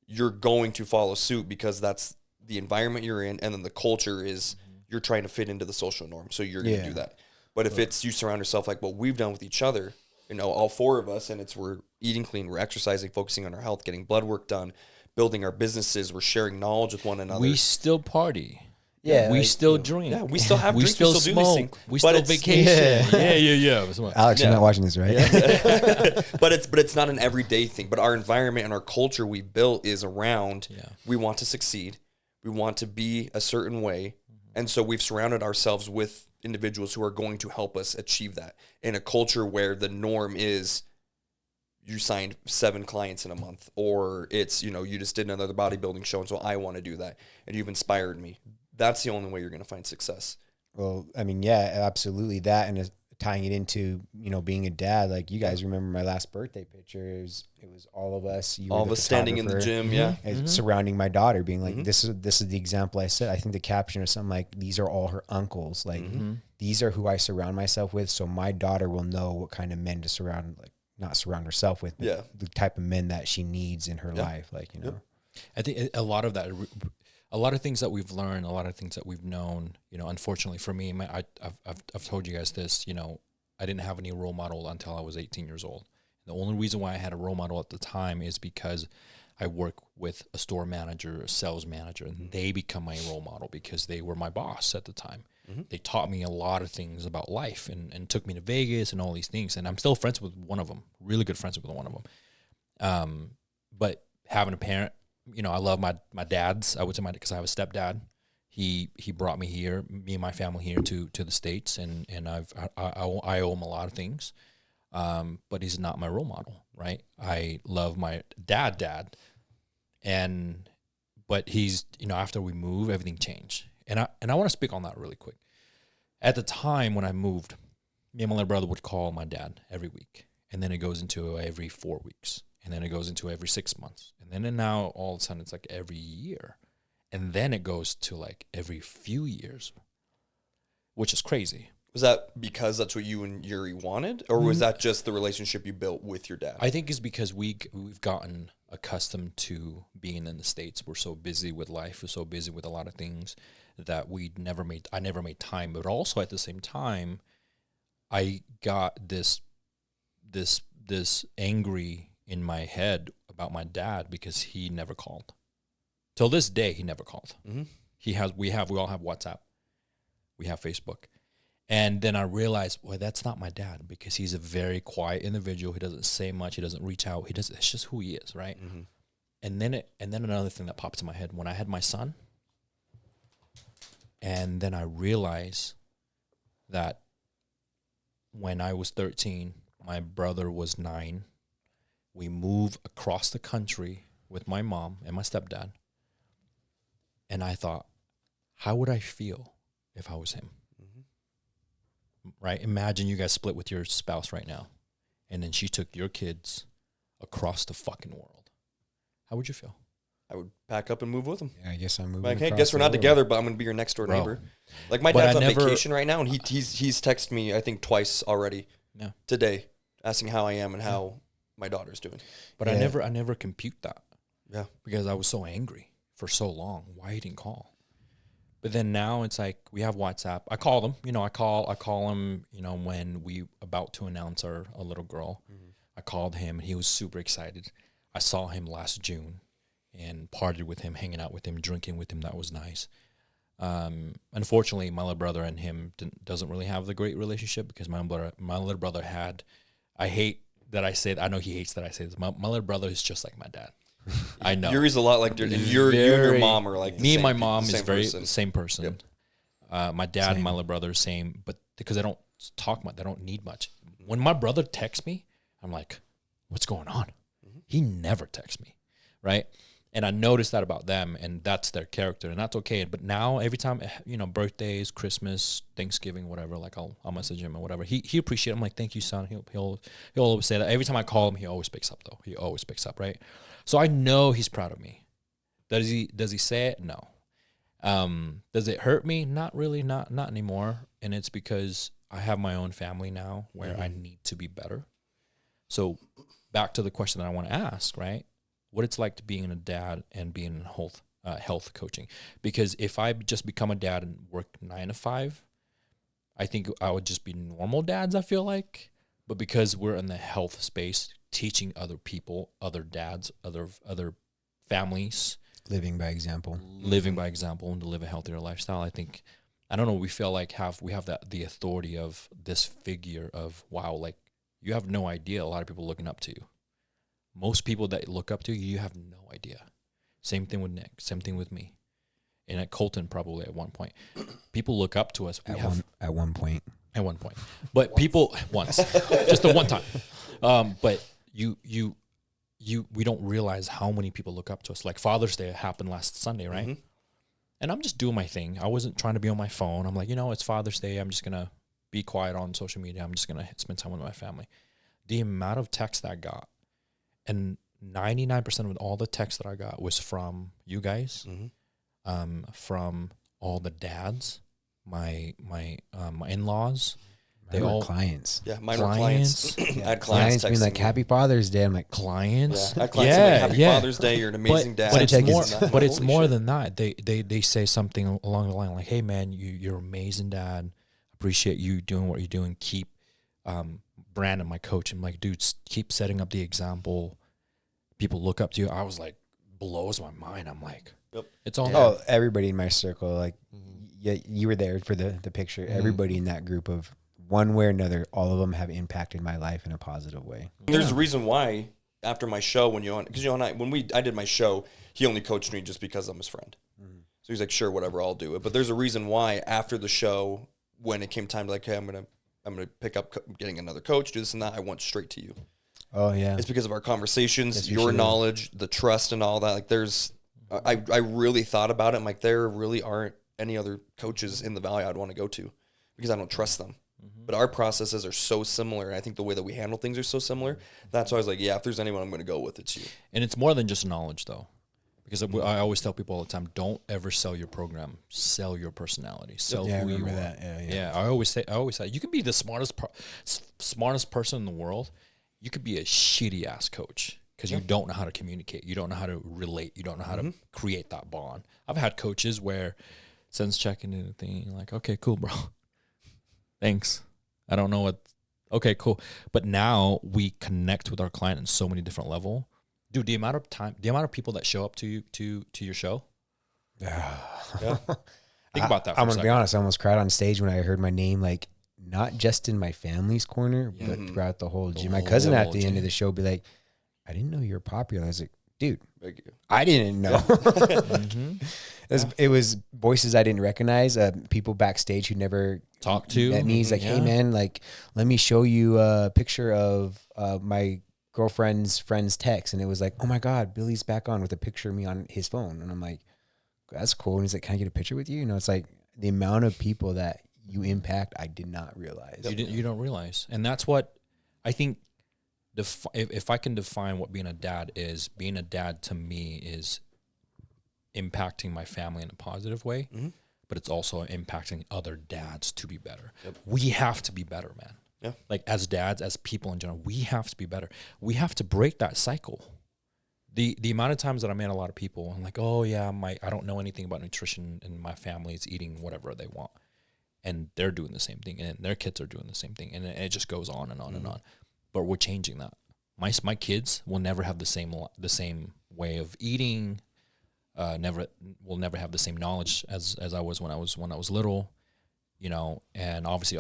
you're going to follow suit because that's the environment you're in, and then the culture is you're trying to fit into the social norm, so you're going to do that. But if it's you surround yourself like what we've done with each other, all 4 of us, and we're eating clean, we're exercising, focusing on our health, getting blood work done, building our businesses, we're sharing knowledge with one another. We still party. Yeah, we like, still you know, drink. Yeah, we still have we drinks, still we still do these things, smoke. We but still it's- vacation. Yeah. Alex, Yeah. you're not watching this, right? But it's not an everyday thing. But our environment and our culture we built is around. Yeah. We want to succeed. We want to be a certain way, and so we've surrounded ourselves with individuals who are going to help us achieve that in a culture where the norm is you signed 7 clients in a month, or it's, you just did another bodybuilding show, and so I want to do that, and you've inspired me. That's the only way you're going to find success. Well, I mean, yeah, absolutely that, and tying it into being a dad. Like, you guys remember my last birthday picture? It was all of us. You All were of the us standing in the photographer, gym, yeah. and surrounding my daughter, being like, this is the example I set. I think the caption or something like, these are all her uncles. Like, these are who I surround myself with, so my daughter will know what kind of men to not surround herself with, but the type of men that she needs in her life. Like, I think a lot of that, a lot of things that we've learned, a lot of things that we've known, unfortunately for me, I've told you guys this, I didn't have any role model until I was 18 years old. The only reason why I had a role model at the time is because I work with a store manager, a sales manager, and they become my role model because they were my boss at the time. They taught me a lot of things about life and took me to Vegas and all these things. And I'm still friends with one of them, really good friends with one of them. But having a parent, I love my dads. I would say because I have a stepdad. He brought me here, me and my family here to the States, and I owe him a lot of things. But he's not my role model, right? I love my dad, but he's, after we move, everything changed. And I want to speak on that really quick. At the time when I moved, me and my little brother would call my dad every week, and then it goes into every 4 weeks, and then it goes into every 6 months, and now all of a sudden it's like every year, and then it goes to like every few years, which is crazy. Was that because that's what you and Yuri wanted, or was that just the relationship you built with your dad? I think it's because we've gotten accustomed to being in the States. We're so busy with life. We're so busy with a lot of things that I never made time. But also at the same time, I got this angry in my head about my dad because he never called. Till this day, he never called. We all have WhatsApp. We have Facebook. And then I realized, well, that's not my dad because he's a very quiet individual. He doesn't say much. He doesn't reach out. It's just who he is, right? And then another thing that pops in my head when I had my son, and then I realized that when I was 13, my brother was 9. We moved across the country with my mom and my stepdad. And I thought, how would I feel if I was him? Right? Imagine you guys split with your spouse right now, and then she took your kids across the fucking world. How would you feel? I would pack up and move with him. Yeah, I guess I'm moving. Like, hey, across guess we're the not world. together, but I'm going to be your next door neighbor. Like, my But dad's I on never- vacation right now, and he's texted me, I think, twice already today, asking how I am and how my daughter's doing. But I never compute that. Yeah. Because I was so angry for so long. Why he didn't call? But then now it's like we have WhatsApp. I call them. I call him, when we about to announce our little girl. I called him, and he was super excited. I saw him last June and partied with him, hanging out with him, drinking with him. That was nice. Unfortunately, my little brother and him doesn't really have the great relationship because my little brother had, I hate that I say that. I know he hates that I say this. My little brother is just like my dad. I know. Yuri's a lot like, and you and your mom are like the me and same my mom the is same very person. the same person. My dad and my little brother same, but because they don't talk much, they don't need much. When my brother texts me, I'm like, what's going on? He never texts me, right? And I noticed that about them, and that's their character, and that's okay. But now every time, birthdays, Christmas, Thanksgiving, whatever, like I'll message him or whatever. He appreciates it. I'm like, thank you, son. He'll always say that. Every time I call him, he always picks up though. He always picks up, right? So I know he's proud of me. Does he say it? No. Does it hurt me? Not really, not anymore. And it's because I have my own family now where I need to be better. So back to the question that I want to ask, right? What it's like to being a dad and being in health coaching. Because if I just become a dad and work 9 to 5, I think I would just be normal dads, I feel like. But because we're in the health space, teaching other people, other dads, other families, living by example. living by example and to live a healthier lifestyle. I think, I don't know, we feel like we have that the authority of this figure of, wow, like you have no idea a lot of people looking up to you. Most people that look up to you, you have no idea. Same thing with Nick, same thing with me. And at Colton, probably at one point. People look up to us. At one point. At one point. But people, once. Just the one time. But we don't realize how many people look up to us. Like Father's Day happened last Sunday, right? Mm-hmm. And I'm just doing my thing. I wasn't trying to be on my phone. I'm like, it's Father's Day. I'm just going to be quiet on social media. I'm just going to spend time with my family. The amount of texts that I got, and 99% of all the texts that I got was from you guys, from all the dads, my in-laws. They all clients. Yeah, mine were clients. I had clients being like, "Happy Father's Day." I'm like, clients. Yeah, I had clients like, "Happy Father's Day. You're an amazing dad." But it's more than that. They say something along the line like, "Hey man, you're an amazing dad. Appreciate you doing what you're doing. Keep Brandon, my coach." I'm like, dude, keep setting up the example. People look up to you. I was like, blows my mind. I'm like, yep. It's all. Oh, everybody in my circle, like, yeah, you were there for the picture. Everybody in that group of, one way or another, all of them have impacted my life in a positive way. There's a reason why after my show, because I did my show, he only coached me just because I'm his friend. So he's like, sure, whatever, I'll do it. But there's a reason why after the show, when it came time to like, hey, I'm gonna pick up getting another coach, do this and that, I went straight to you. Oh yeah, it's because of our conversations, your knowledge, the trust, and all that. Like, I really thought about it. I'm like, there really aren't any other coaches in the Valley I'd want to go to because I don't trust them. But our processes are so similar, and I think the way that we handle things are so similar. That's why I was like, yeah, if there's anyone I'm going to go with, it's you. And it's more than just knowledge, though. Because I always tell people all the time, don't ever sell your program. Sell your personality. Sell who you are. That. Yeah, I always say, you can be the smartest person in the world. You could be a shitty ass coach because you don't know how to communicate. You don't know how to relate. You don't know how to create that bond. I've had coaches where sends checking in a thing, you're like, okay, cool, bro. Thanks. I don't know what. Okay, cool. But now we connect with our client in so many different levels. Dude, the amount of people that show up to you to your show. Yeah. Think about that. I'm gonna be honest. I almost cried on stage when I heard my name, like not just in my family's corner, but throughout the whole gym. My cousin at the end of the show be like, "I didn't know you were popular." I was like, "Dude, I didn't know." It was voices I didn't recognize. People backstage who never talked to met me. He's like, "Hey man, like, let me show you a picture of my girlfriend's friend's text," and it was like, "Oh my God, Billy's back on with a picture of me on his phone," and I'm like, "That's cool." And he's like, "Can I get a picture with you?" It's like the amount of people that you impact, I did not realize. You don't realize, and that's what I think. If I can define what being a dad to me is impacting my family in a positive way, but it's also impacting other dads to be better. Yep. We have to be better, man. Yeah. Like as dads, as people in general, we have to be better. We have to break that cycle. The amount of times that I met a lot of people, I'm like, oh yeah, I don't know anything about nutrition, and my family is eating whatever they want, and they're doing the same thing, and their kids are doing the same thing, and it just goes on and on and on. But we're changing that. My kids will never have the same way of eating. Will never have the same knowledge as I was when I was little, and obviously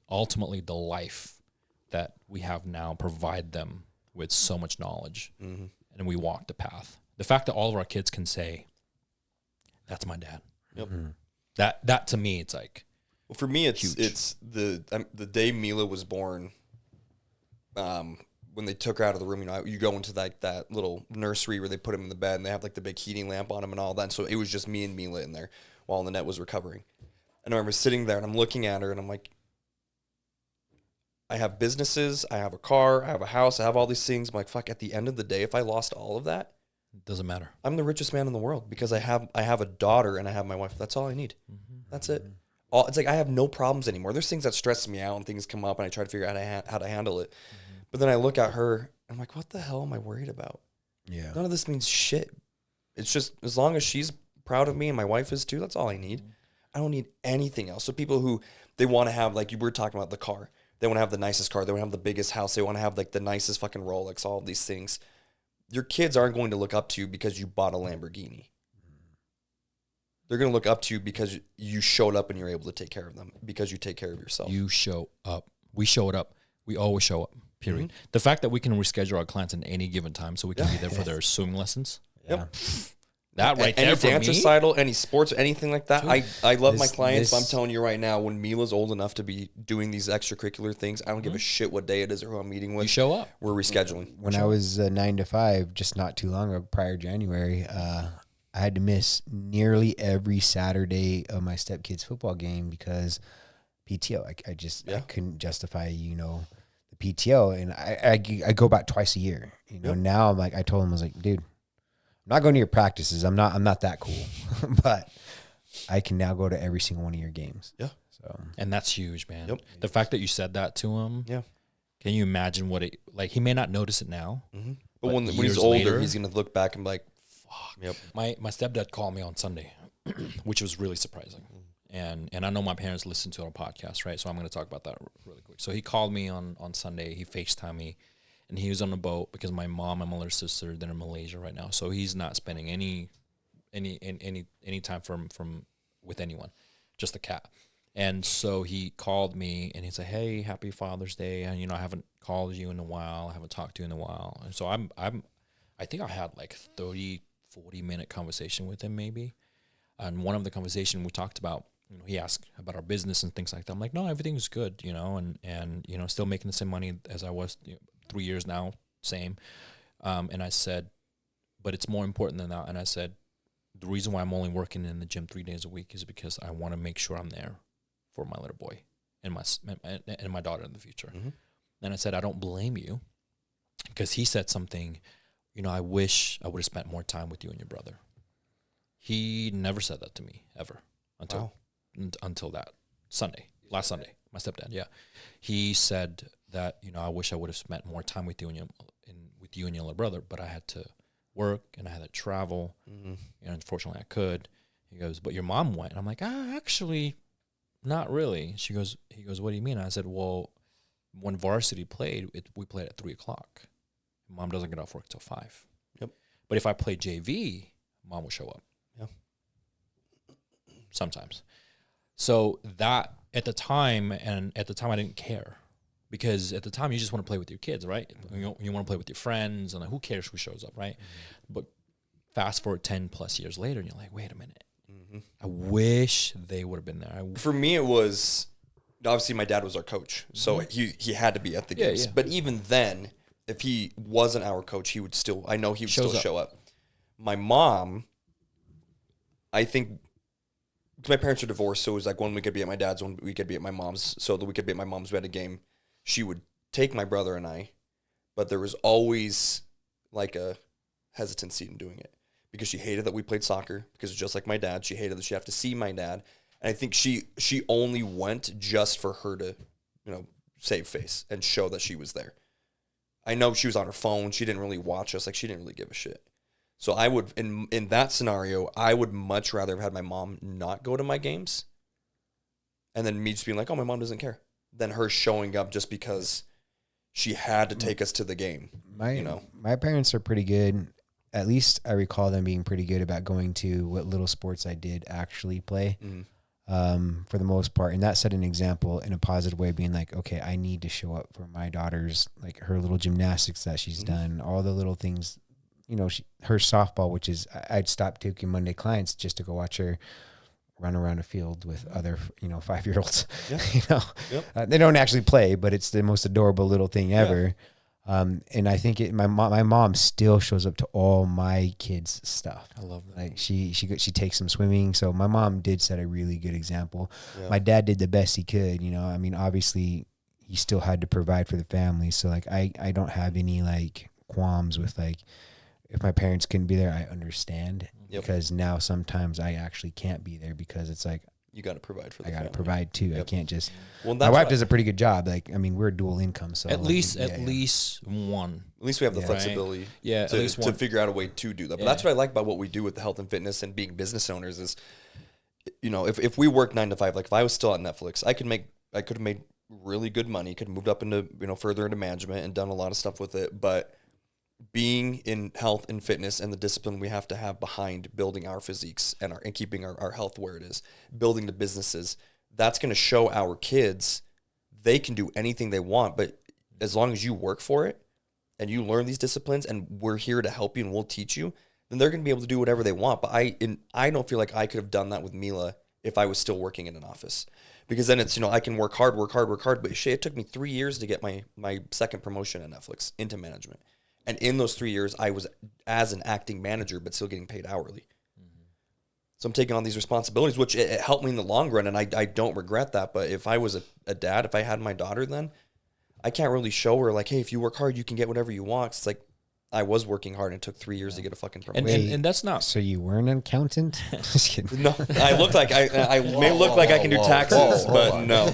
ultimately the life that we have now provide them with so much knowledge, and we walk the path. The fact that all of our kids can say, "That's my dad." Yep. That to me, it's like, well, for me, it's huge. It's the day Mila was born. When they took her out of the room, you go into that little nursery where they put him in the bed, and they have like the big heating lamp on him and all that. And so it was just me and Mila in there while Lynette was recovering. And I remember sitting there and I'm looking at her and I'm like, I have businesses, I have a car, I have a house, I have all these things. I'm like, fuck, at the end of the day, if I lost all of that, it doesn't matter. I'm the richest man in the world because I have a daughter and I have my wife. That's all I need. That's it. It's like I have no problems anymore. There's things that stress me out and things come up and I try to figure out how to handle it. But then I look at her and I'm like, what the hell am I worried about? Yeah. None of this means shit. It's just as long as she's proud of me and my wife is too, that's all I need. I don't need anything else. So people who they want to have, like you were talking about the car, they want to have the nicest car, they want to have the biggest house, they want to have like the nicest fucking Rolex, all of these things. Your kids aren't going to look up to you because you bought a Lamborghini. They're going to look up to you because you showed up and you're able to take care of them, because you take care of yourself. You show up. We showed up. We always show up, period. Mm-hmm. The fact that we can reschedule our clients at any given time so we can be there for their swimming lessons. Yep. That right any there for dance me. recital, any sports, anything like that. I love my clients, but I'm this- telling you right now, when Mila's old enough to be doing these extracurricular things, I don't give a shit what day it is or who I'm meeting with. You show up. We're rescheduling. When I was 9 to 5, just not too long ago, prior January, I had to miss nearly every Saturday of my stepkids' football game because PTO. I couldn't justify, the PTO, and I go back twice a year. Now I'm like, I told him, I was like, dude, I'm not going to your practices. I'm not that cool, but I can now go to every single one of your games. Yeah. So, And that's huge, man. Yep. The fact that you said that to him. Yeah. Can you imagine what it, like, he may not notice it now. Mm-hmm. But when he's years older, later- he's going to look back and be like, fuck. Yep. My stepdad called me on Sunday, which was really surprising. And I know my parents listen to our podcast, right? So I'm going to talk about that really quick. So he called me on Sunday. He FaceTimed me, and he was on a boat because my mom and my little sister, they're in Malaysia right now. So he's not spending any time from with anyone, just the cat. And so he called me and he said, "Hey, happy Father's Day. And I haven't called you in a while. I haven't talked to you in a while." And so I think I had like 30, 40-minute conversation with him maybe. And one of the conversation we talked about, he asked about our business and things like that. I'm like, no, everything's good, and still making the same money as I was 3 years now, same. And I said, but it's more important than that. And I said, the reason why I'm only working in the gym 3 days a week is because I want to make sure I'm there for my little boy and my daughter in the future. Mm-hmm. And I said, I don't blame you, because he said something, I wish I would have spent more time with you and your brother. He never said that to me ever until that last Sunday, my stepdad. Yeah. He said that, I wish I would have spent more time with you and your little brother, but I had to work and I had to travel. Mm-hmm. Unfortunately I could. He goes, but your mom went. And I'm like, actually not really. He goes, what do you mean? I said, well, when varsity played, we played at 3:00. Mom doesn't get off work till 5. Yep. But if I played JV, mom will show up. Yeah. Sometimes. So that at the time I didn't care, because at the time you just want to play with your kids, right? Mm-hmm. You want to play with your friends, and who cares who shows up, right? Mm-hmm. But fast forward 10 plus years later, and you're like, wait a minute. Mm-hmm. I wish they would have been there. For me, it was, obviously my dad was our coach, so he had to be at the games. Yeah. But even then, if he wasn't our coach, he would still show up. My mom, I think, because my parents are divorced, so it was like 1 week I'd be at my dad's, 1 week I'd be at my mom's. So the week I'd be at my mom's, we had a game. She would take my brother and I, but there was always like a hesitancy in doing it, because she hated that we played soccer, because just like my dad, she hated that she have to see my dad. And I think she only went just for her to, save face and show that she was there. I know she was on her phone. She didn't really watch us. Like, she didn't really give a shit. So I would, in that scenario, I would much rather have had my mom not go to my games, and then me just being like, oh, my mom doesn't care, than her showing up just because she had to take us to the game. My parents are pretty good. At least I recall them being pretty good about going to what little sports I did actually play. Mm-hmm. For the most part. And that set an example in a positive way, being like, okay, I need to show up for my daughter's, like, her little gymnastics that she's done, all the little things, her softball, which is, I'd stop taking Monday clients just to go watch her run around a field with other, 5-year-olds, Yep. They don't actually play, but it's the most adorable little thing ever. And I think my mom still shows up to all my kids' stuff. I love that. Like, she takes them swimming. So my mom did set a really good example. Yeah. My dad did the best he could. Obviously he still had to provide for the family. So like, I don't have any like qualms with, like, if my parents couldn't be there, I understand. Yep. Because now sometimes I actually can't be there, because it's like, You got to provide for the I got to family. provide too. Yep. I can't just. Well, My wife does a pretty good job. Like, we're dual income, so At least At least least we have the flexibility Yeah, to, at least to one. figure out a way to do that. But Yeah. that's what I like about what we do with the health and fitness and being business owners is, if we work 9 to 5, like if I was still at Netflix, I could have made really good money, could have moved up into, further into management and done a lot of stuff with it. But being in health and fitness and the discipline we have to have behind building our physiques and keeping our health where it is, building the businesses, that's going to show our kids they can do anything they want, but as long as you work for it and you learn these disciplines and we're here to help you and we'll teach you, then they're going to be able to do whatever they want. But I don't feel like I could have done that with Mila if I was still working in an office. Because then it's, I can work hard. But shit, it took me 3 years to get my second promotion at Netflix into management. And in those 3 years, I was as an acting manager, but still getting paid hourly. Mm-hmm. So I'm taking on these responsibilities, which it helped me in the long run. And I don't regret that. But if I was a dad, if I had my daughter then, I can't really show her like, hey, if you work hard, you can get whatever you want. It's like, I was working hard and it took 3 years to get a fucking promotion. And that's not. So you weren't an accountant? Just kidding. No, I look like I may look like I can do taxes, but no.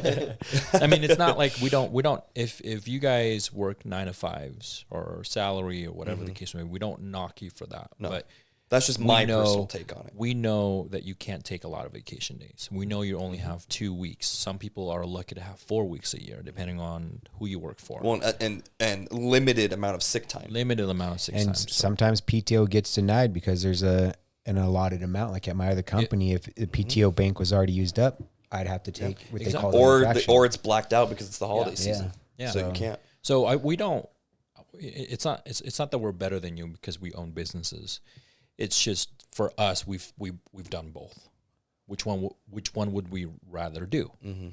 I mean, it's not like we don't. If you guys work 9 to 5s or salary or whatever the case may be, we don't knock you for that. No. But that's just my personal take on it. We know that you can't take a lot of vacation days. We know you only have 2 weeks. Some people are lucky to have 4 weeks a year, depending on who you work for. Well, and limited amount of sick time. Limited amount of sick time. And sometimes PTO gets denied because there's an allotted amount. Like at my other company, if the PTO bank was already used up, I'd have to take what they call or it's blacked out because it's the holiday season. Yeah. So you can't. So we don't. It's not that we're better than you because we own businesses. It's just for us, we've done both. Which one would we rather do? Mm-hmm.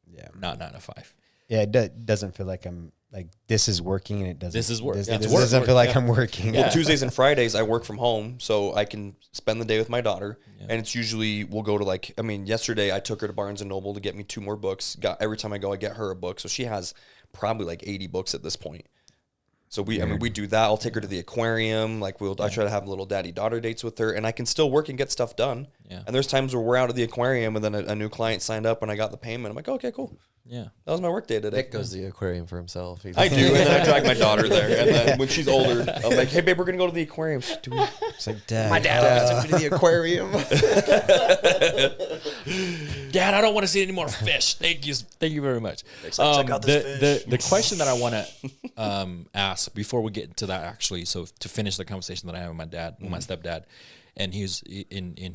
Yeah, not 9 to 5. Yeah, it doesn't feel like I'm like this is working, and it doesn't. This is work. This It's doesn't feel like I'm working. Well, Tuesdays and Fridays I work from home, so I can spend the day with my daughter. Yeah. And it's usually we'll go to yesterday I took her to Barnes and Noble to get me 2 more books. Every time I go, I get her a book, so she has probably like 80 books at this point. So we do that. I'll take her to the aquarium. I try to have little daddy-daughter dates with her, and I can still work and get stuff done. Yeah. And there's times where we're out at the aquarium, and then a new client signed up, and I got the payment. I'm like, okay, cool. Yeah, that was my work day today. Nick goes to the aquarium for himself. I do, and then I drag my daughter there. And then when she's older, I'm like, hey, babe, we're going to go to the aquarium. It's like, Dad. My dad took me to the aquarium. Dad, I don't want to see any more fish. Thank you very much. Check out this fish. The question that I want to ask before we get into that, actually, so to finish the conversation that I had with my dad, with my stepdad, and he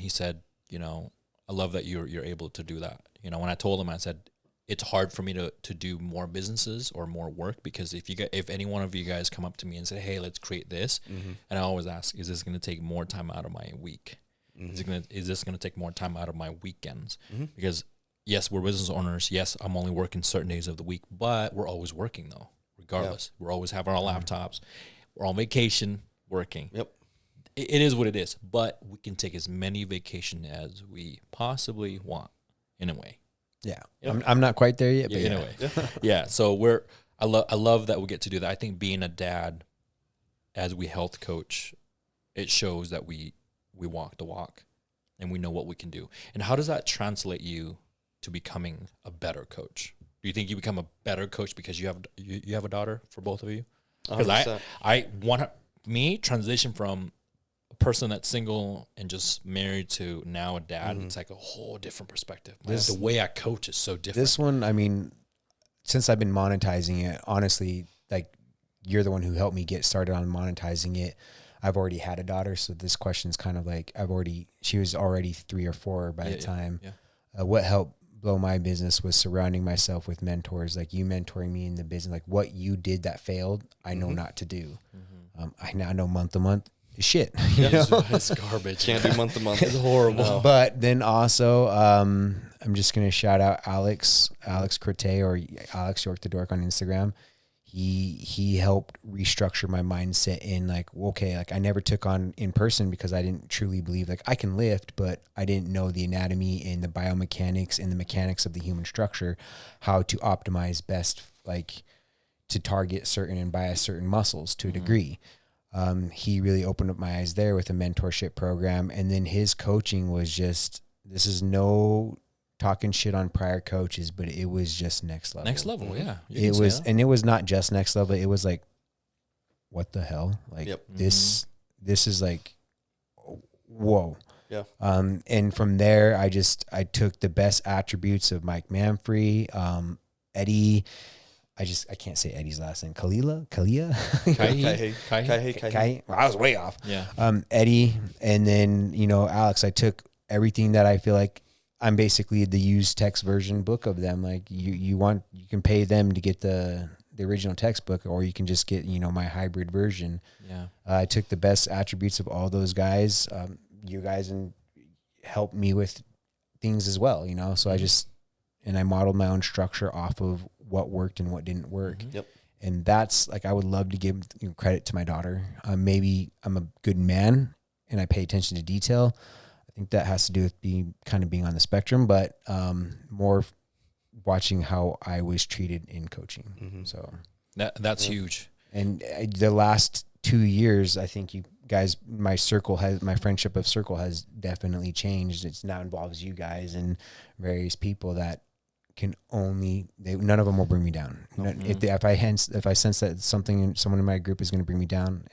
said, I love that you're able to do that. When I told him, I said, it's hard for me to do more businesses or more work because if any one of you guys come up to me and say, hey, let's create this, and I always ask, is this going to take more time out of my week? Is this going to take more time out of my weekends? Because yes, we're business owners. Yes, I'm only working certain days of the week, but we're always working though, regardless. We're always having our laptops. We're on vacation working. Yep. It is what it is, but we can take as many vacation as we possibly want in a way. Yeah. I'm not quite there yet, but in a way. Yeah. So I love that we get to do that. I think being a dad as we health coach, it shows that we walk the walk and we know what we can do. And how does that translate you to becoming a better coach? Do you think you become a better coach because you have a daughter for both of you? Because I want me transition from a person that's single and just married to now a dad. It's like a whole different perspective. The way I coach is so different. This one, I mean, since I've been monetizing it, honestly, like you're the one who helped me get started on monetizing it. I've already had a daughter, so this question's kind of like she was already 3 or 4 by the time. Yeah. What helped blow my business was surrounding myself with mentors, like you mentoring me in the business, like what you did that failed, I know not to do. I now know month to month is shit. It's garbage. Can't do month to month. It's horrible. But then also, I'm just gonna shout out Alex Crete or Alex York the Dork on Instagram. He helped restructure my mindset in like, okay, like I never took on in person because I didn't truly believe like I can lift, but I didn't know the anatomy and the biomechanics and the mechanics of the human structure, how to optimize best, like to target certain and bias certain muscles to a degree. He really opened up my eyes there with a mentorship program. And then his coaching was just, this is no talking shit on prior coaches, but it was just next level. Next level, yeah. It was, and it was not just next level. It was like, what the hell? Like this is like, whoa. Yeah. And from there, I took the best attributes of Mike Manfrey, Eddie, I can't say Eddie's last name. Kalia? Kai. Well, I was way off. Yeah. Eddie, and then, Alex. I took everything that I feel like I'm basically the used text version book of them. Like you can pay them to get the original textbook, or you can just get, my hybrid version. Yeah. I took the best attributes of all those guys, you guys, and helped me with things as well, So I modeled my own structure off of what worked and what didn't work. Yep. And that's like, I would love to give credit to my daughter. Maybe I'm a good man and I pay attention to detail. I think that has to do with being on the spectrum, but more watching how I was treated in coaching. Mm-hmm. So That's huge. And the last 2 years, I think you guys, my friendship of circle has definitely changed. It's now involves you guys and various people that can none of them will bring me down. Mm-hmm. If I sense that someone in my group is going to bring me down,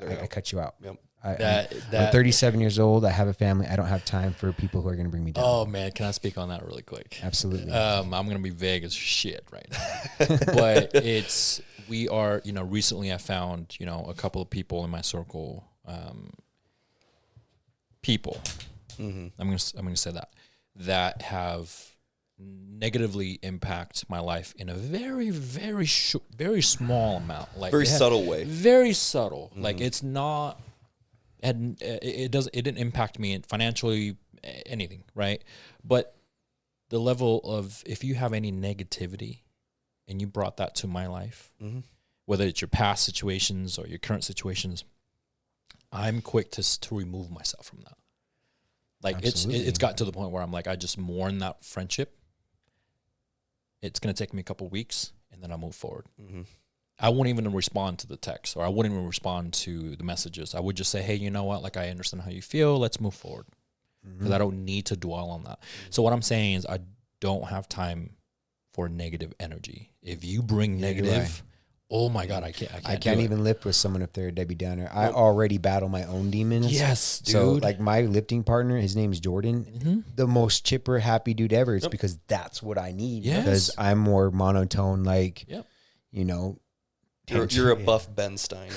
I cut you out. Yep. I'm 37 years old. I have a family. I don't have time for people who are going to bring me down. Oh man, can I speak on that really quick? Absolutely. I'm going to be vague as shit right now, but we are, recently I found, a couple of people in my circle, Mm-hmm. I'm going to say that have negatively impact my life in a very, very very small amount, like Very subtle way. very subtle. Mm-hmm. Like it's not, and it didn't impact me financially, anything, right? But the level of, if you have any negativity and you brought that to my life, Mm-hmm. whether it's your past situations or your current situations, I'm quick to remove myself from that. Like Absolutely. it's gotten to the point where I'm like, I just mourn that friendship. It's going to take me a couple of weeks and then I'll move forward. Mm-hmm. I won't even respond to the text, or I wouldn't even respond to the messages. I would just say, hey, you know what? Like, I understand how you feel. Let's move forward. Because I don't need to dwell on that. So what I'm saying is, I don't have time for negative energy. If you bring negative, oh my God, I can't even lift with someone if they're a Debbie Downer. I already battle my own demons. Yes, dude. So like my lifting partner, his name's Jordan, Mm-hmm. the most chipper, happy dude ever. It's because that's what I need. Yes. Because I'm more monotone, like, Yep. You're a buff Ben Stein.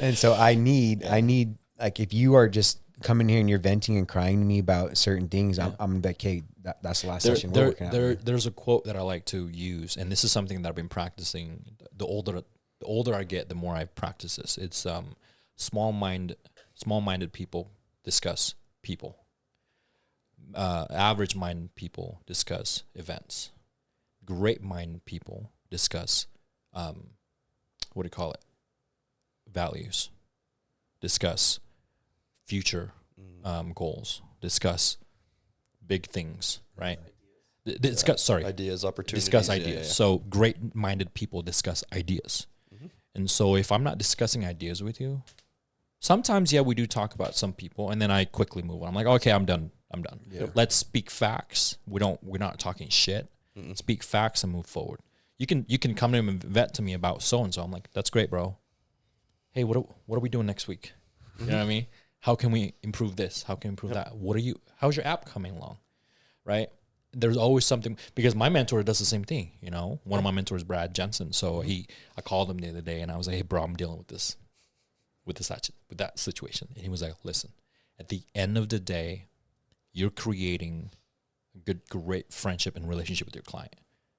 and so I need like, if you are just coming here and you're venting and crying to me about certain things, I'm gonna be like, hey, that's the last session we're working out. There's a quote that I like to use, and this is something that I've been practicing. The older I get, the more I practice this. It's small-minded people discuss people. Average mind people discuss events. Great mind people discuss values. Discuss future goals. Discuss big things, right? Ideas, opportunities. Discuss ideas. Yeah. So great-minded people discuss ideas. Mm-hmm. And so if I'm not discussing ideas with you, sometimes, we do talk about some people, and then I quickly move on. I'm like, okay, I'm done. Yep. Let's speak facts. We're not talking shit. Mm-mm. Speak facts and move forward. You can come to him and vet to me about so-and-so. I'm like, that's great, bro. Hey, what are we doing next week? You know what I mean? How can we improve this? How can we improve that? How's your app coming along? Right? There's always something, because my mentor does the same thing. One of my mentors, Brad Jensen. So I called him the other day and I was like, hey bro, I'm dealing with that situation. And he was like, listen, at the end of the day, you're creating a great friendship and relationship with your client,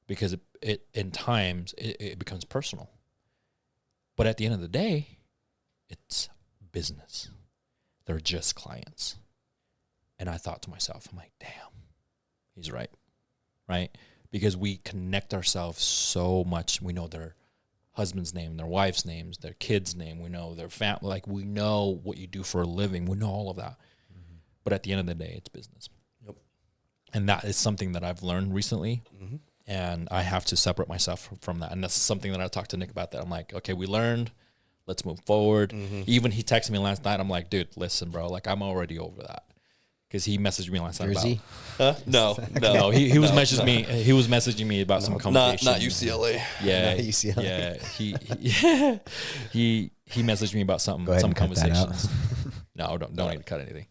because it in times it becomes personal. But at the end of the day, it's business. They're just clients. And I thought to myself, I'm like, damn, he's right. Because we connect ourselves so much. We know their husband's name, their wife's names, their kids' name. We know their family. Like, we know what you do for a living. We know all of that. Mm-hmm. But at the end of the day, it's business. Yep. And that is something that I've learned recently. Mm-hmm. And I have to separate myself from that. And that's something that I talked to Nick about, that I'm like, okay, we learned. Let's move forward. Mm-hmm. Even he texted me last night. I'm like, dude, listen, bro. Like, I'm already over that. Because he messaged me last night Jersey? about... No. He was messaging me. He was messaging me about some conversation. Not UCLA. Yeah, Not UCLA. Yeah. He messaged me about some conversations. No, don't need to cut anything.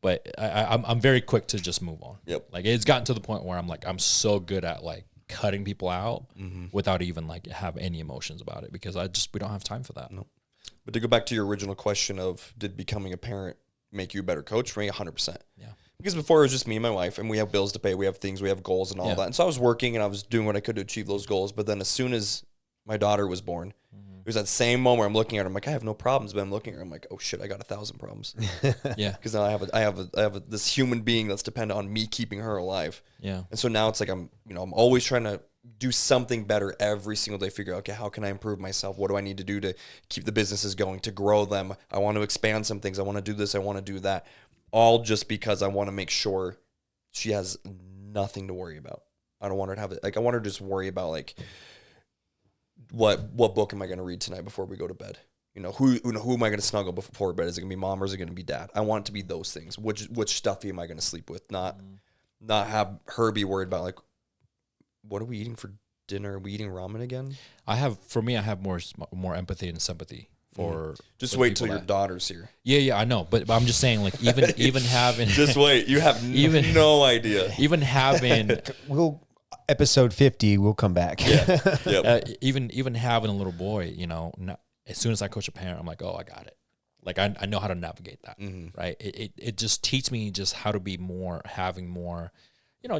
But I'm very quick to just move on. Yep. Like, it's gotten to the point where I'm like, I'm so good at like cutting people out without even like have any emotions about it, because we don't have time for that. No. But to go back to your original question of did becoming a parent make you a better coach? For me, 100%. Yeah. Because before it was just me and my wife, and we have bills to pay, we have things, we have goals and all that. And so I was working and I was doing what I could to achieve those goals. But then as soon as my daughter was born, it was that same moment where I'm looking at her, I'm like, I have no problems, but I'm looking at her, I'm like, oh shit, I got 1,000 problems. Yeah. Because now I have this human being that's dependent on me keeping her alive. Yeah. And so now it's like I'm always trying to do something better every single day. Figure out, okay, how can I improve myself? What do I need to do to keep the businesses going, to grow them? I want to expand some things. I want to do this. I want to do that. All just because I want to make sure she has nothing to worry about. I don't want her to have it. Like, I want her to just worry about like, what book am I going to read tonight before we go to bed? Who am I going to snuggle before bed? Is it going to be mom or is it going to be dad? I want it to be those things. Which stuffy am I going to sleep with? Not have her be worried about like, what are we eating for dinner? Are we eating ramen again? I have more empathy and sympathy for. Just wait till your daughter's here. Yeah, I know, but I'm just saying, like, even having. Just wait. You have no idea. Even having. Episode 50, we'll come back. Yeah. Yep. Even having a little boy, as soon as I coach a parent, I'm like, oh, I got it. Like I know how to navigate that, right? It just teaches me just how to be having more,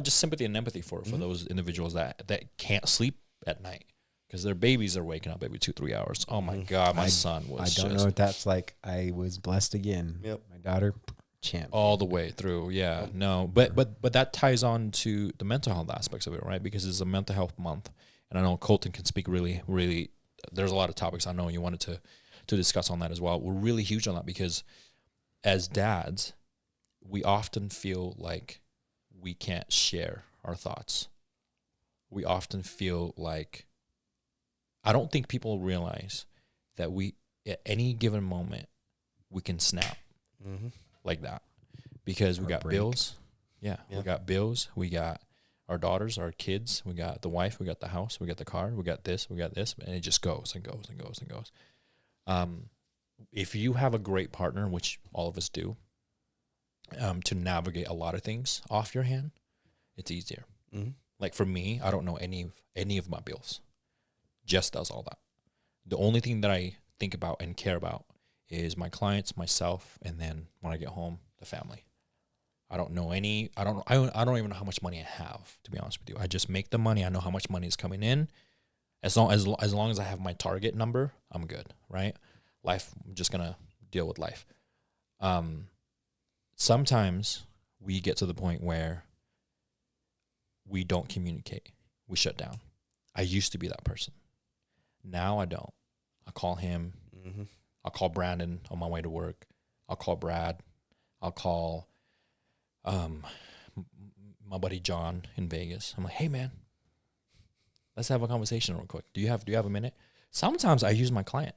just sympathy and empathy for those individuals that can't sleep at night because their babies are waking up every 2-3 hours. Oh my God, my son was. I don't know what that's like. I was blessed again. Yep. My daughter, champ. All the way through. Yeah, no, but that ties on to the mental health aspects of it, right? Because it's a mental health month, and I know Colton can speak really, really. There's a lot of topics I know you wanted to discuss on that as well. We're really huge on that because as dads, we often feel like we can't share our thoughts. We often feel like, I don't think people realize that at any given moment, we can snap like that because we got bills. Yeah, we got bills. We got our daughters, our kids. We got the wife. We got the house. We got the car. We got this. We got this. And it just goes and goes and goes and goes. If you have a great partner, which all of us do, to navigate a lot of things off your hand, it's easier. Like for me, I don't know any of my bills. Jess does all that. The only thing that I think about and care about is my clients, myself, and then when I get home, the family. I don't know I don't even know how much money I have, to be honest with you. I just make the money. I know how much money is coming in. As long as I have my target number, I'm good, right? Life, I'm just going to deal with life. Sometimes we get to the point where we don't communicate. We shut down. I used to be that person. Now I don't. I call him. I'll call Brandon on my way to work. I'll call Brad. I'll call my buddy John in Vegas. I'm like, hey man, let's have a conversation real quick. Do you have a minute? Sometimes I use my client.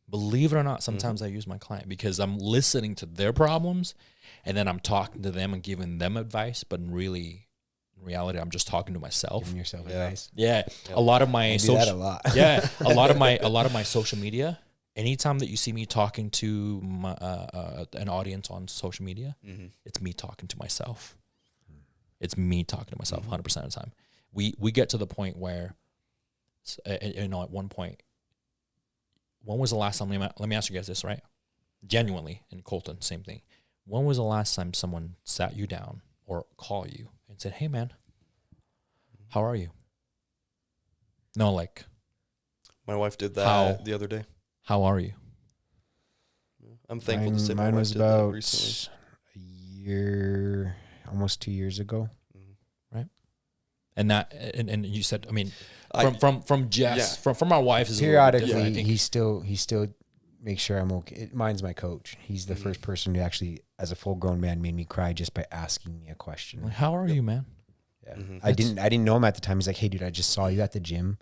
Believe it or not, sometimes I use my client because I'm listening to their problems and then I'm talking to them and giving them advice, but in reality, I'm just talking to myself. Giving yourself advice. Yeah. A lot of my do that a lot. Yeah. A lot of my social media, anytime that you see me talking to an audience on social media, it's me talking to myself. It's me talking to myself 100% of the time. We get to the point where, at one point, when was the last time, let me ask you guys this, right? Genuinely, and Colton, same thing. When was the last time someone sat you down or called you and said, hey man, how are you? No, like. My wife did that the other day. How are you? I'm thankful to say mine was did that about recently. a year, almost 2 years ago. Right. And that, and you said, I mean, from Jess, from our wife is periodically, he still makes sure I'm okay. Mine's my coach. He's the first person who actually, as a full grown man, made me cry just by asking me a question. Like, how are you, man? Yeah. I didn't know him at the time. He's like, hey dude, I just saw you at the gym.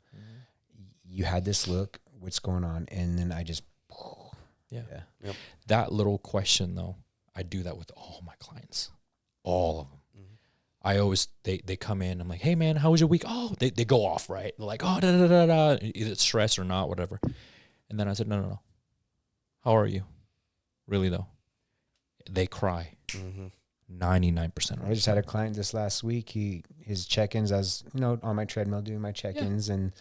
You had this look. What's going on? And then I just, Yep. That little question though, I do that with all my clients, all of them. I always, they come in, I'm like, hey man, how was your week? Oh, they go off, right? They're like, oh, either it's stress or not, whatever. And then I said, no. How are you? Really though? They cry. 99% I just had a client this last week. His check-ins, as you know, on my treadmill doing my check-ins, and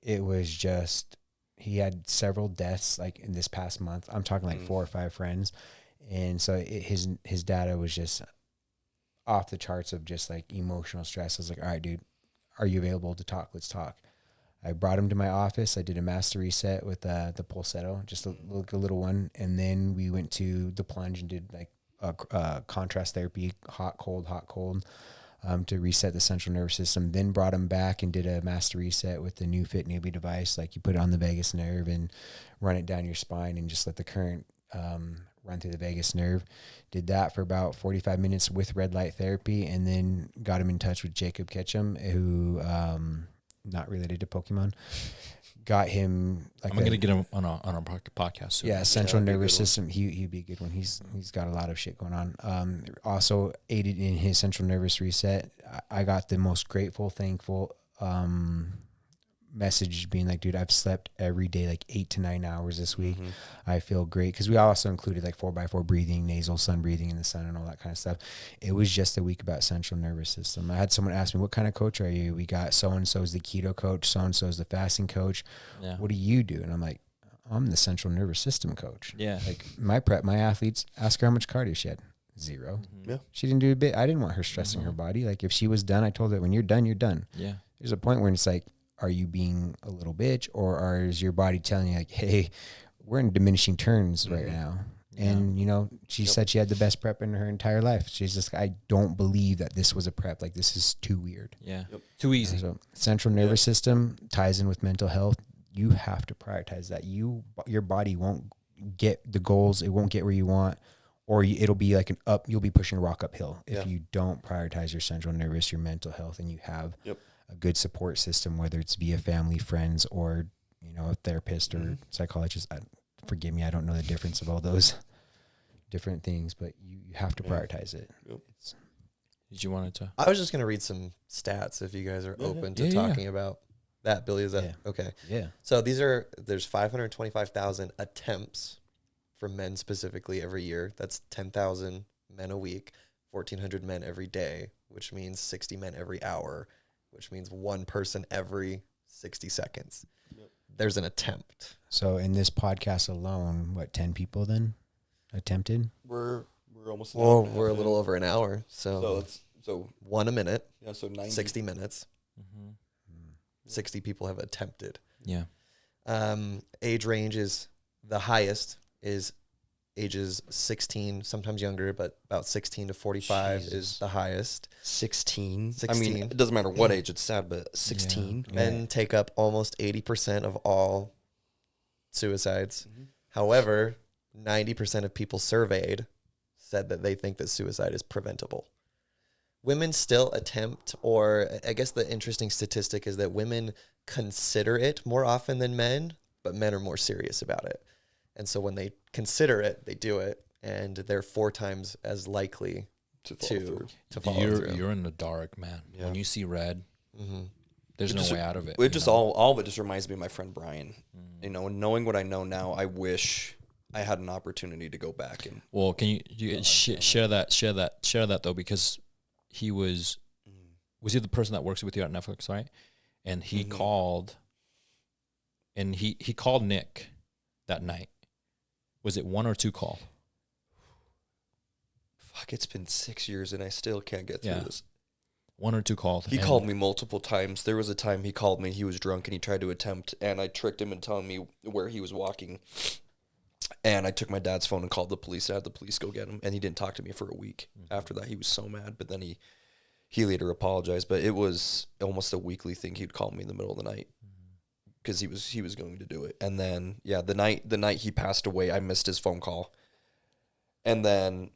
it was just, he had several deaths like in this past month. I'm talking like 4 or 5 friends, and so his data was just off the charts of just like emotional stress. I was like, all right, dude, are you available to talk? Let's talk. I brought him to my office. I did a master reset with the pulsetto, just a little one, and then we went to the plunge and did like contrast therapy, hot, cold, to reset the central nervous system. Then brought him back and did a master reset with the new Fit Newbie device. Like you put it on the vagus nerve and run it down your spine and just let the current run through the vagus nerve. Did that for about 45 minutes with red light therapy, and then got him in touch with Jacob Ketchum, who not related to Pokemon. Got him like I'm gonna get him on our podcast soon. Yeah, central nervous system. He'd be a good one. He's got a lot of shit going on. Also aided in his central nervous reset. I got the most grateful, thankful message being like, dude, I've slept every day like 8 to 9 hours this week. I feel great, because we also included like 4x4 breathing, nasal sun breathing in the sun and all that kind of stuff. It was just a week about central nervous system. I had someone ask me, what kind of coach are you? We got so-and-so is the keto coach, so-and-so is the fasting coach. Yeah. What do you do? And I'm like, I'm the central nervous system coach. Yeah. Like my athletes, ask her how much cardio she had. 0. Yeah. She didn't do a bit. I didn't want her stressing her body. Like if she was done, I told her, when you're done, you're done. Yeah. There's a point where it's like, are you being a little bitch, or is your body telling you like, hey, we're in diminishing turns right now? And, you know, she said she had the best prep in her entire life. She's just, I don't believe that this was a prep. Like, this is too weird. Yeah. Too easy. So central nervous system ties in with mental health. You have to prioritize that. Your body won't get the goals. It won't get where you want, or it'll be like you'll be pushing a rock uphill if you don't prioritize your central nervous, your mental health, and you have a good support system, whether it's via family, friends, or, you know, a therapist or psychologist. Forgive me, I don't know the difference of all those different things, but you have to prioritize it. Did you want to? I was just going to read some stats if you guys are open to talking about that. Billy, is that okay? Yeah. So there's 525,000 attempts for men specifically every year. That's 10,000 men a week, 1,400 men every day, which means 60 men every hour, which means one person every 60 seconds. There's an attempt. So in this podcast alone, what, 10 people then attempted? We're almost. We're a little over an hour. So 1 a minute. Yeah. So 60 minutes. 60 people have attempted. Yeah. Age range is the highest is ages 16, sometimes younger, but about 16 to 45 is the highest. 16. I mean, it doesn't matter what age, it's sad, but 16. Yeah. Men take up almost 80% of all suicides. However, 90% of people surveyed said that they think that suicide is preventable. Women still attempt, or I guess the interesting statistic is that women consider it more often than men, but men are more serious about it. And so when they consider it, they do it, and they're 4 times as likely to follow through. You're in the dark, man. Yeah. When you see red, there's no way out of it. It just all of it just reminds me of my friend Brian. You know, and knowing what I know now, I wish I had an opportunity to go back and. Well, can you share that though, because he was he the person that works with you at Netflix, right? And he called, and he called Nick that night. Was it 1 or 2 call? Fuck, it's been 6 years and I still can't get through this. 1 or 2 calls. He called me multiple times. There was a time he called me, he was drunk and he tried to attempt, and I tricked him into telling me where he was walking. And I took my dad's phone and called the police. I had the police go get him, and he didn't talk to me for a week. After that, he was so mad, but then he later apologized. But it was almost a weekly thing. He'd call me in the middle of the night because he was going to do it. And then the night he passed away, I missed his phone call. And then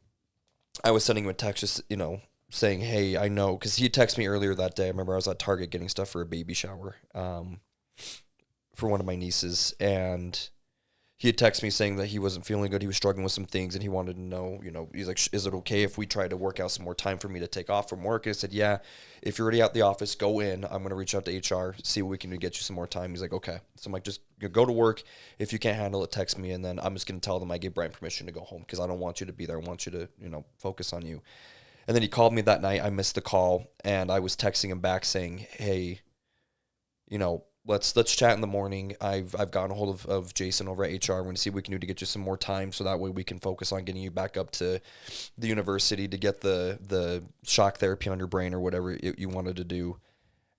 I was sending him a text, just, you know, saying, hey, I know, because he had texted me earlier that day. I remember I was at Target getting stuff for a baby shower for one of my nieces, and he had texted me saying that he wasn't feeling good. He was struggling with some things, and he wanted to know, he's like, is it okay if we try to work out some more time for me to take off from work? And I said, yeah, if you're already out the office, go in. I'm going to reach out to HR, see what we can do to get you some more time. He's like, okay. So I'm like, just go to work. If you can't handle it, text me. And then I'm just going to tell them I gave Brian permission to go home because I don't want you to be there. I want you to, focus on you. And then he called me that night. I missed the call, and I was texting him back saying, hey, let's chat in the morning. I've gotten a hold of Jason over at HR. We're going to see what we can do to get you some more time so that way we can focus on getting you back up to the university to get the shock therapy on your brain or whatever you wanted to do.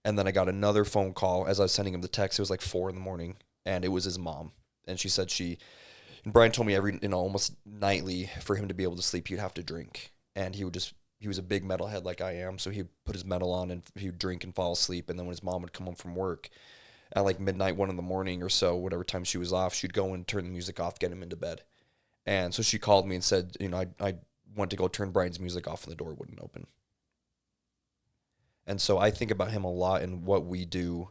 And then I got another phone call as I was sending him the text. It was like 4 a.m, and it was his mom. And she said and Brian told me almost nightly for him to be able to sleep, he'd have to drink. And he was a big metalhead like I am. So he'd put his metal on and he'd drink and fall asleep. And then when his mom would come home from work, at like midnight, 1 a.m. or so, whatever time she was off, she'd go and turn the music off, get him into bed. And so she called me and said, I went to go turn Brian's music off and the door wouldn't open. And so I think about him a lot and what we do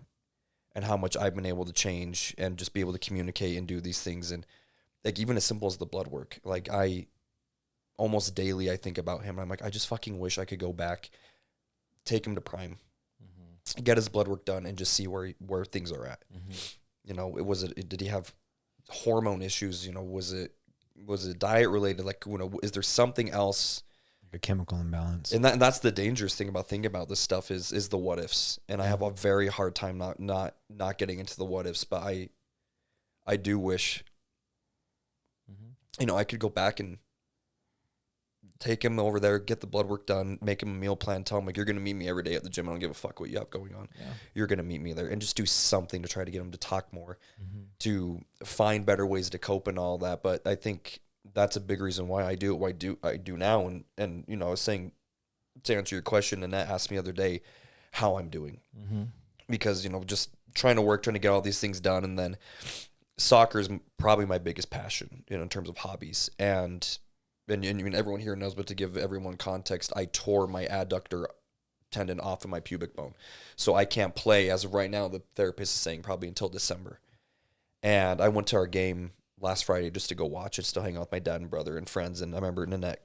and how much I've been able to change and just be able to communicate and do these things. And like even as simple as the blood work, like almost daily I think about him. I'm like, I just fucking wish I could go back, take him to Prime, get his blood work done, and just see where things are at. Did he have hormone issues? Was it diet related? Like, is there something else? Like a chemical imbalance. And that's the dangerous thing about thinking about this stuff is the what ifs. And I have a very hard time not getting into the what ifs, but I do wish, I could go back and take him over there, get the blood work done, make him a meal plan, tell him, like, you're going to meet me every day at the gym. I don't give a fuck what you have going on. Yeah. You're going to meet me there. And just do something to try to get him to talk more, to find better ways to cope and all that. But I think that's a big reason why I do what I do now. And I was saying, to answer your question, Annette asked me the other day how I'm doing. Because, just trying to get all these things done. And then soccer is probably my biggest passion, in terms of hobbies. And everyone here knows, but to give everyone context, I tore my adductor tendon off of my pubic bone. So I can't play, as of right now, the therapist is saying probably until December. And I went to our game last Friday just to go watch it, still hang out with my dad and brother and friends. And I remember Nanette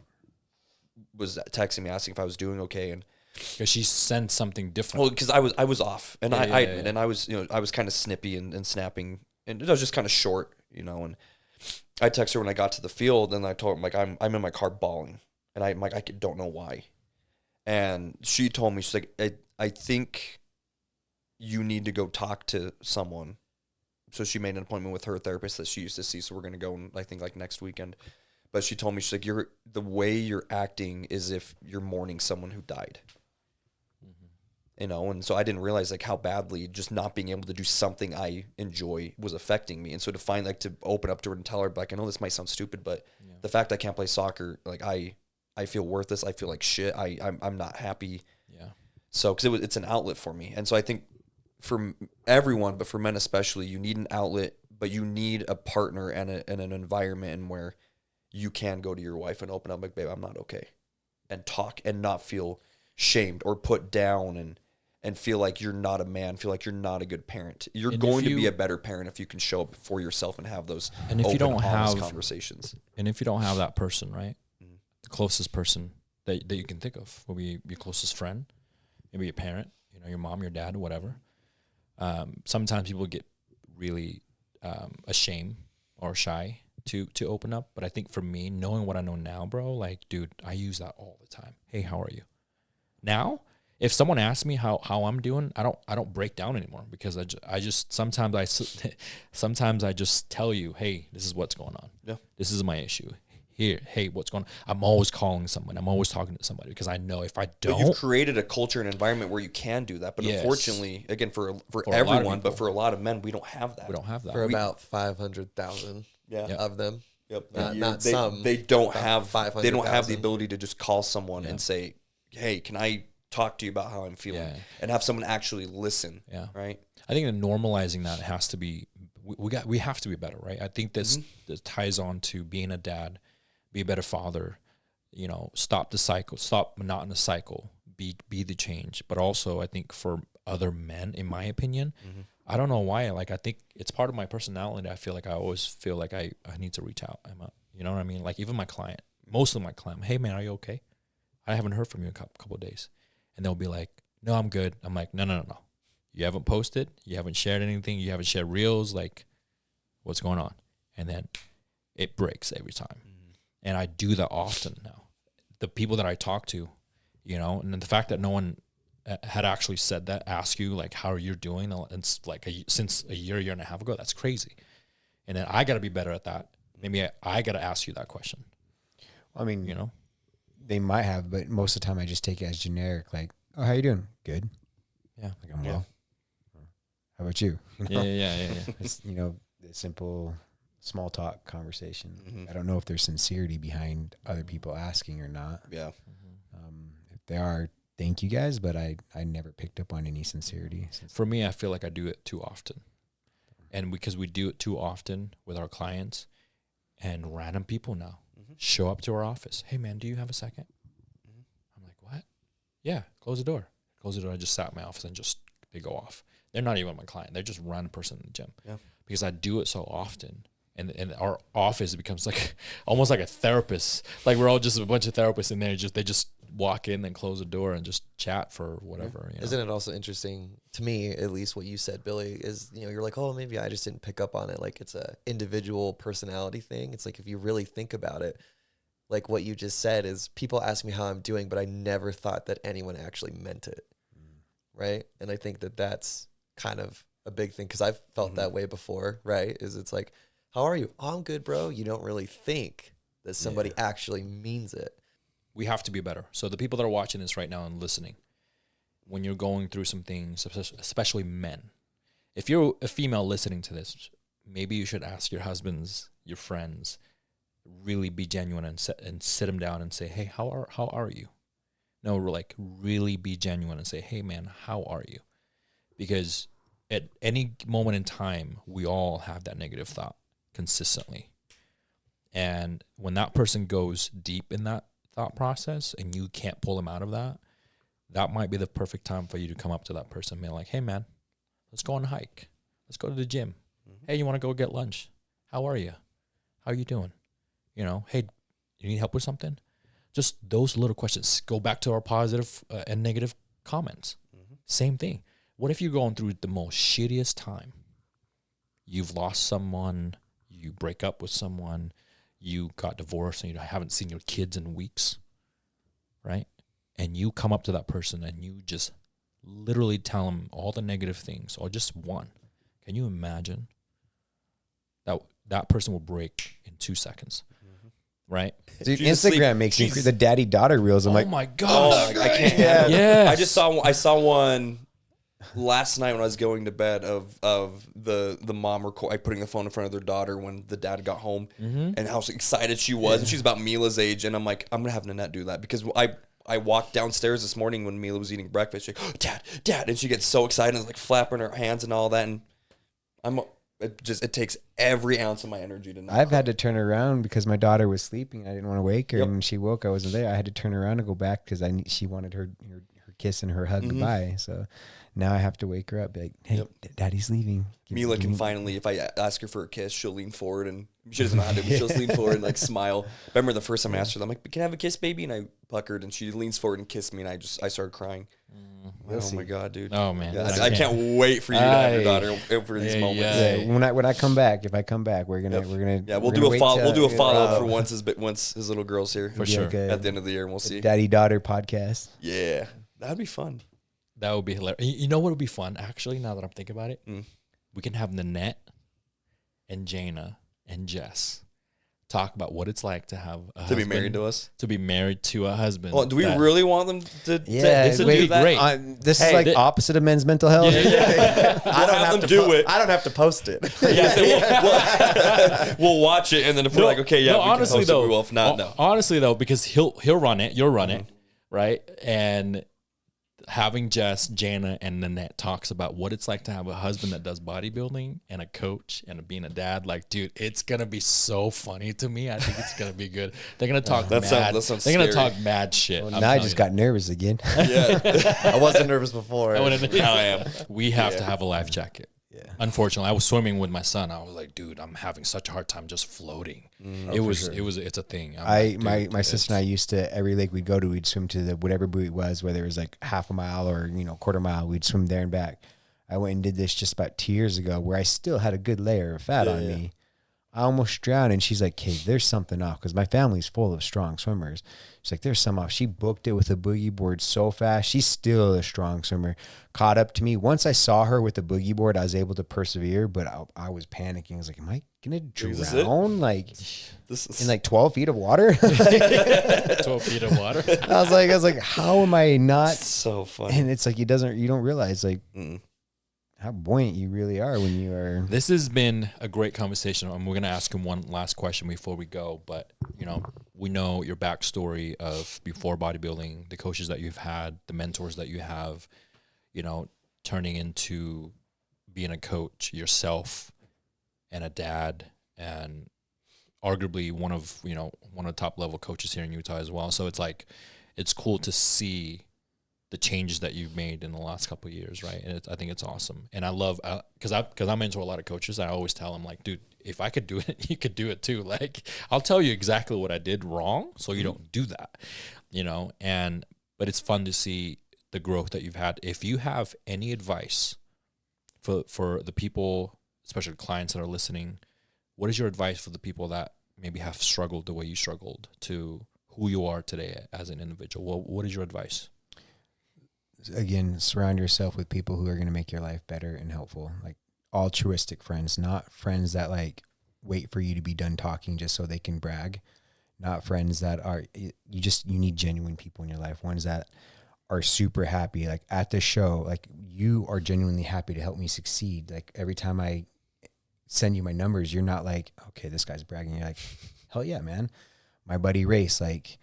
was texting me asking if I was doing okay. And because she sensed something different. Well, because I was off. And I admit, and I was, I was kind of snippy and snapping. And it was just kind of short, and I texted her when I got to the field, and I told her, like, I'm in my car bawling, and I'm like, I don't know why. And she told me, she's like, I think you need to go talk to someone. So she made an appointment with her therapist that she used to see. So we're going to go, I think, like next weekend. But she told me, she's like, the way you're acting is if you're mourning someone who died. And so I didn't realize like how badly just not being able to do something I enjoy was affecting me. And so to open up to her and tell her, like, I know this might sound stupid, but the fact I can't play soccer, like I feel worthless. I feel like shit. I'm not happy. Yeah. So, cause it's an outlet for me. And so I think for everyone, but for men especially, you need an outlet, but you need a partner and an environment in where you can go to your wife and open up, like, babe, I'm not okay, and talk and not feel shamed or put down and feel like you're not a man, feel like you're not a good parent. You're going to be a better parent if you can show up for yourself and have those honest conversations. And if you don't have that person, right, the closest person that you can think of will be your closest friend, maybe your parent, your mom, your dad, whatever. Sometimes people get really ashamed or shy to open up. But I think for me, knowing what I know now, bro, like, dude, I use that all the time. Hey, how are you? Now, if someone asks me how I'm doing, I don't break down anymore, because I just sometimes I just tell you, hey, this is what's going on. Yeah, this is my issue. Here, hey, what's going on? I'm always calling someone. I'm always talking to somebody, because I know if I don't, but you've created a culture and environment where you can do that. But unfortunately, again, for everyone, but for a lot of men, we don't have that. We don't have that. For about 500,000 of them. Yep. Not some. They don't have 500. They don't have the ability to just call someone and say, hey, can I talk to you about how I'm feeling, and have someone actually listen. Yeah. Right. I think that normalizing that has to be, we have to be better. Right. I think this ties on to being a dad, be a better father, stop the cycle, stop monotonous cycle, be the change. But also I think for other men, in my opinion, I don't know why. Like, I think it's part of my personality. I feel like I always feel like I need to reach out. You know what I mean? Like, even my client, most of my client, hey man, are you okay? I haven't heard from you in a couple of days. And they'll be like, no, I'm good. I'm like, no. You haven't posted. You haven't shared anything. You haven't shared reels. Like, what's going on? And then it breaks every time. And I do that often now. The people that I talk to, you know, and the fact that no one had actually said that, ask you like how you're doing, and like since a year and a half ago, that's crazy. And then I got to be better at that. Maybe I got to ask you that question. I mean, you know, they might have, but most of the time I just take it as generic. Like, oh, how you doing? Good. Yeah. Like, I'm well. How about you? You know? Yeah. It's, you know, the simple small talk conversation. I don't know if there's sincerity behind other people asking or not. Yeah. If there are, thank you guys, but I never picked up on any sincerity. For me, I feel like I do it too often. And because we do it too often with our clients, and random people now show up to our office. Hey man, do you have a second? I'm like, what? Yeah, close the door. I just sat in my office and just, they go off. They're not even my client. They're just a random person in the gym. Yeah. Because I do it so often. And our office becomes like almost like a therapist. Like we're all just a bunch of therapists in there. They just walk in and close the door and just chat for whatever. You know? Isn't it also interesting to me, at least what you said, Billy, is, you know, you're like, oh, maybe I just didn't pick up on it. Like it's a individual personality thing. It's like, if you really think about it, like what you just said is people ask me how I'm doing, but I never thought that anyone actually meant it. Right. And I think that that's kind of a big thing, because I've felt that way before. Right. Is it's like, how are you? Oh, I'm good, bro. You don't really think that somebody actually means it. We have to be better. So the people that are watching this right now and listening, when you're going through some things, especially men, if you're a female listening to this, maybe you should ask your husbands, your friends, really be genuine and sit them down and say, hey, how are you? No, like really be genuine and say, hey man, how are you? Because at any moment in time, we all have that negative thought consistently. And when that person goes deep in that thought process and you can't pull them out of that, that might be the perfect time for you to come up to that person and be like, hey man, let's go on a hike. Let's go to the gym. Hey, you want to go get lunch? How are you? How are you doing? You know, hey, you need help with something? Just those little questions. Go back to our positive and negative comments. Same thing. What if you're going through the most shittiest time? You've lost someone, you break up with someone, you got divorced and you haven't seen your kids in weeks, right? And you come up to that person and you just literally tell them all the negative things, or just one. Can you imagine that person will break in 2 seconds, right? Dude, Instagram makes me the daddy-daughter reels. I'm like, my God. I can't. I saw one last night when I was going to bed of the mom putting the phone in front of their daughter when the dad got home, and how excited she was. And she's about Mila's age, and I'm like, I'm gonna have Nanette do that, because I walked downstairs this morning when Mila was eating breakfast. She's like, oh, dad, and she gets so excited and like flapping her hands and all that, and it takes every ounce of my energy to not. I've had to turn around because my daughter was sleeping. I didn't want to wake her, and she woke. I wasn't there. I had to turn around and go back because she wanted her kiss and her hug goodbye. So now I have to wake her up. Be like, hey, Daddy's leaving. Mila can finally, if I ask her for a kiss, she'll lean forward, and she doesn't know how to, but she'll just lean forward and like smile. Remember the first time I asked her, I'm like, can I have a kiss, baby? And I puckered, and she leans forward and kissed me, and I started crying. My God, dude. Oh man. Yeah, I can't wait for you to have your daughter over these moments. Yeah. When I come back, if I come back, we're gonna we'll do a follow up for once his little girl's here for sure at the end of the year, and we'll see. Daddy-daughter podcast. Yeah, that'd be fun. That would be hilarious. You know what would be fun, actually, now that I'm thinking about it? We can have Nanette and Jaina and Jess talk about what it's like to have a husband, be married to us. To be married to a husband. Well, do we really want them to do that? Great. This is like opposite of men's mental health. I don't have to do it. I don't have to post it. We'll watch it, and then if we're like, okay, yeah, honestly though, we will. If not, no. Honestly though, because he'll run it, you'll run it, right? And having Jess, Jana, and Nanette talks about what it's like to have a husband that does bodybuilding and a coach and being a dad. Like, dude, it's gonna be so funny to me. I think it's gonna be good. They're gonna talk mad. They're gonna talk mad shit. Well, now I just got nervous again. Yeah, I wasn't nervous before. Now I am. We have to have a life jacket. Yeah. Unfortunately, I was swimming with my son. I was like, dude, I'm having such a hard time just floating. It's a thing. My sister and I used to, every lake we'd go to, we'd swim to the whatever buoy it was, whether it was like half a mile or, quarter mile, we'd swim there and back. I went and did this just about 2 years ago where I still had a good layer of fat on me. I almost drowned, and she's like, "Hey, there's something off," because my family's full of strong swimmers. She's like, "There's some off." She booked it with a boogie board so fast. She's still a strong swimmer. Caught up to me. Once I saw her with the boogie board, I was able to persevere, but I was panicking. I was like, "Am I gonna drown? Like, this is in like 12 feet of water?" 12 feet of water. I was like, "How am I not?" That's so funny. And it's like you don't realize like. How buoyant you really are when you are. This has been a great conversation. We're going to ask him one last question before we go. But, we know your backstory of before bodybuilding, the coaches that you've had, the mentors that you have, turning into being a coach yourself and a dad and arguably one of the top level coaches here in Utah as well. So it's like, it's cool to see the changes that you've made in the last couple of years, right? And I think it's awesome. And I love, because I'm into a lot of coaches. I always tell them, like, dude, if I could do it, you could do it too. Like, I'll tell you exactly what I did wrong, so you don't do that, but it's fun to see the growth that you've had. If you have any advice for the people, especially clients that are listening, what is your advice for the people that maybe have struggled the way you struggled to who you are today as an individual? What is your advice? Again, surround yourself with people who are going to make your life better and helpful. Like altruistic friends, not friends that like wait for you to be done talking just so they can brag. Not friends that are, you need genuine people in your life. Ones that are super happy. Like at the show, like you are genuinely happy to help me succeed. Like every time I send you my numbers, you're not like, okay, this guy's bragging. You're like, hell yeah, man. My buddy Race, like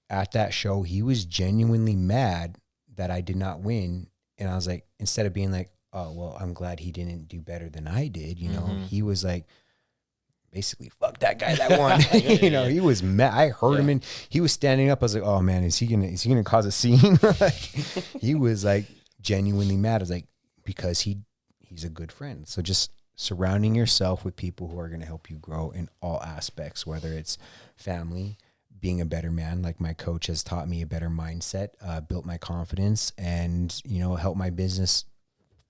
at that show, he was genuinely mad that I did not win. And I was like, instead of being like, oh, well, I'm glad he didn't do better than I did. He was like, basically, fuck that guy that won. He was mad. I heard him and he was standing up. I was like, oh man, is he gonna cause a scene? Like, he was like genuinely mad. I was like, because he's a good friend. So just surrounding yourself with people who are going to help you grow in all aspects, whether it's family, being a better man. Like my coach has taught me a better mindset, built my confidence, and helped my business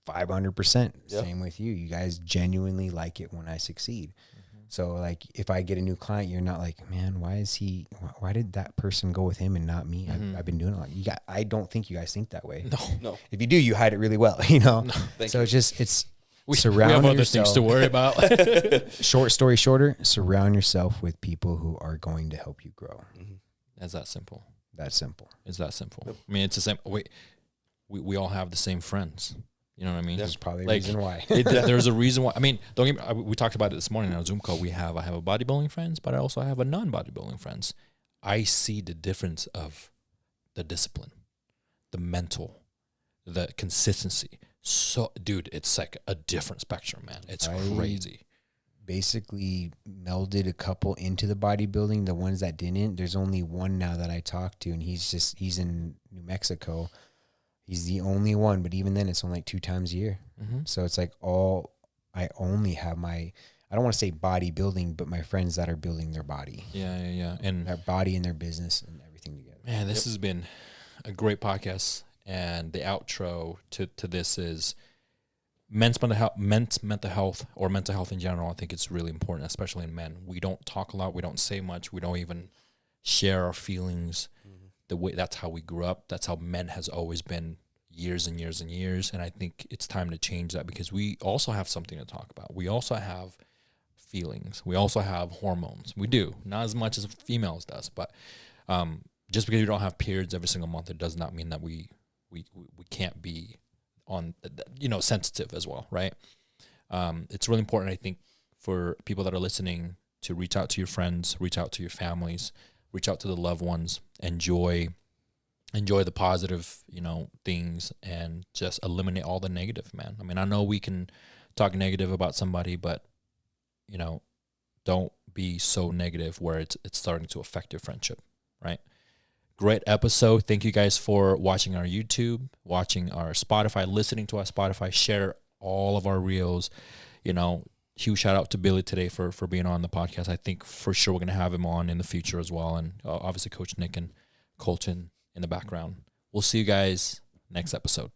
500%. Yep. Same with you. You guys genuinely like it when I succeed. Mm-hmm. So like if I get a new client, you're not like, man, why did that person go with him and not me? Mm-hmm. I've been doing it. I don't think you guys think that way. No. If you do, you hide it really well. No, so it's we have other things to worry about. Short story shorter, surround yourself with people who are going to help you grow. Mm-hmm. That's that simple. That's simple. It's that simple. Yep. I mean, it's the same. We all have the same friends. You know what I mean? There's probably a reason why. There's a reason why. I mean, don't get me, we talked about it this morning on a Zoom call. I have a bodybuilding friends, but I also have a non-bodybuilding friends. I see the difference of the discipline, the mental, the consistency. So, dude, it's like a different spectrum, man. It's crazy. Basically melded a couple into the bodybuilding. The ones that didn't, there's only one now that I talked to, and he's in New Mexico. He's the only one, but even then it's only like 2 times a year. Mm-hmm. So it's like I only have I don't want to say bodybuilding, but my friends that are building their body. Yeah. And their body and their business and everything together. Man, this has been a great podcast. And the outro to this is men's mental health or mental health in general. I think it's really important, especially in men. We don't talk a lot. We don't say much. We don't even share our feelings. Mm-hmm. That's how we grew up. That's how men has always been years and years and years. And I think it's time to change that because we also have something to talk about. We also have feelings. We also have hormones. We do. Not as much as females does, but just because you don't have periods every single month, it does not mean that we can't be on, sensitive as well, right? It's really important, I think, for people that are listening to reach out to your friends, reach out to your families, reach out to the loved ones, enjoy the positive, things, and just eliminate all the negative, man. I mean, I know we can talk negative about somebody, but, don't be so negative where it's starting to affect your friendship, right? Great episode. Thank you guys for watching our YouTube, watching our Spotify, listening to our Spotify. Share all of our reels. You know, huge shout out to Billy today for being on the podcast. I think for sure we're going to have him on in the future as well. And obviously Coach Nick and Colton in the background. We'll see you guys next episode.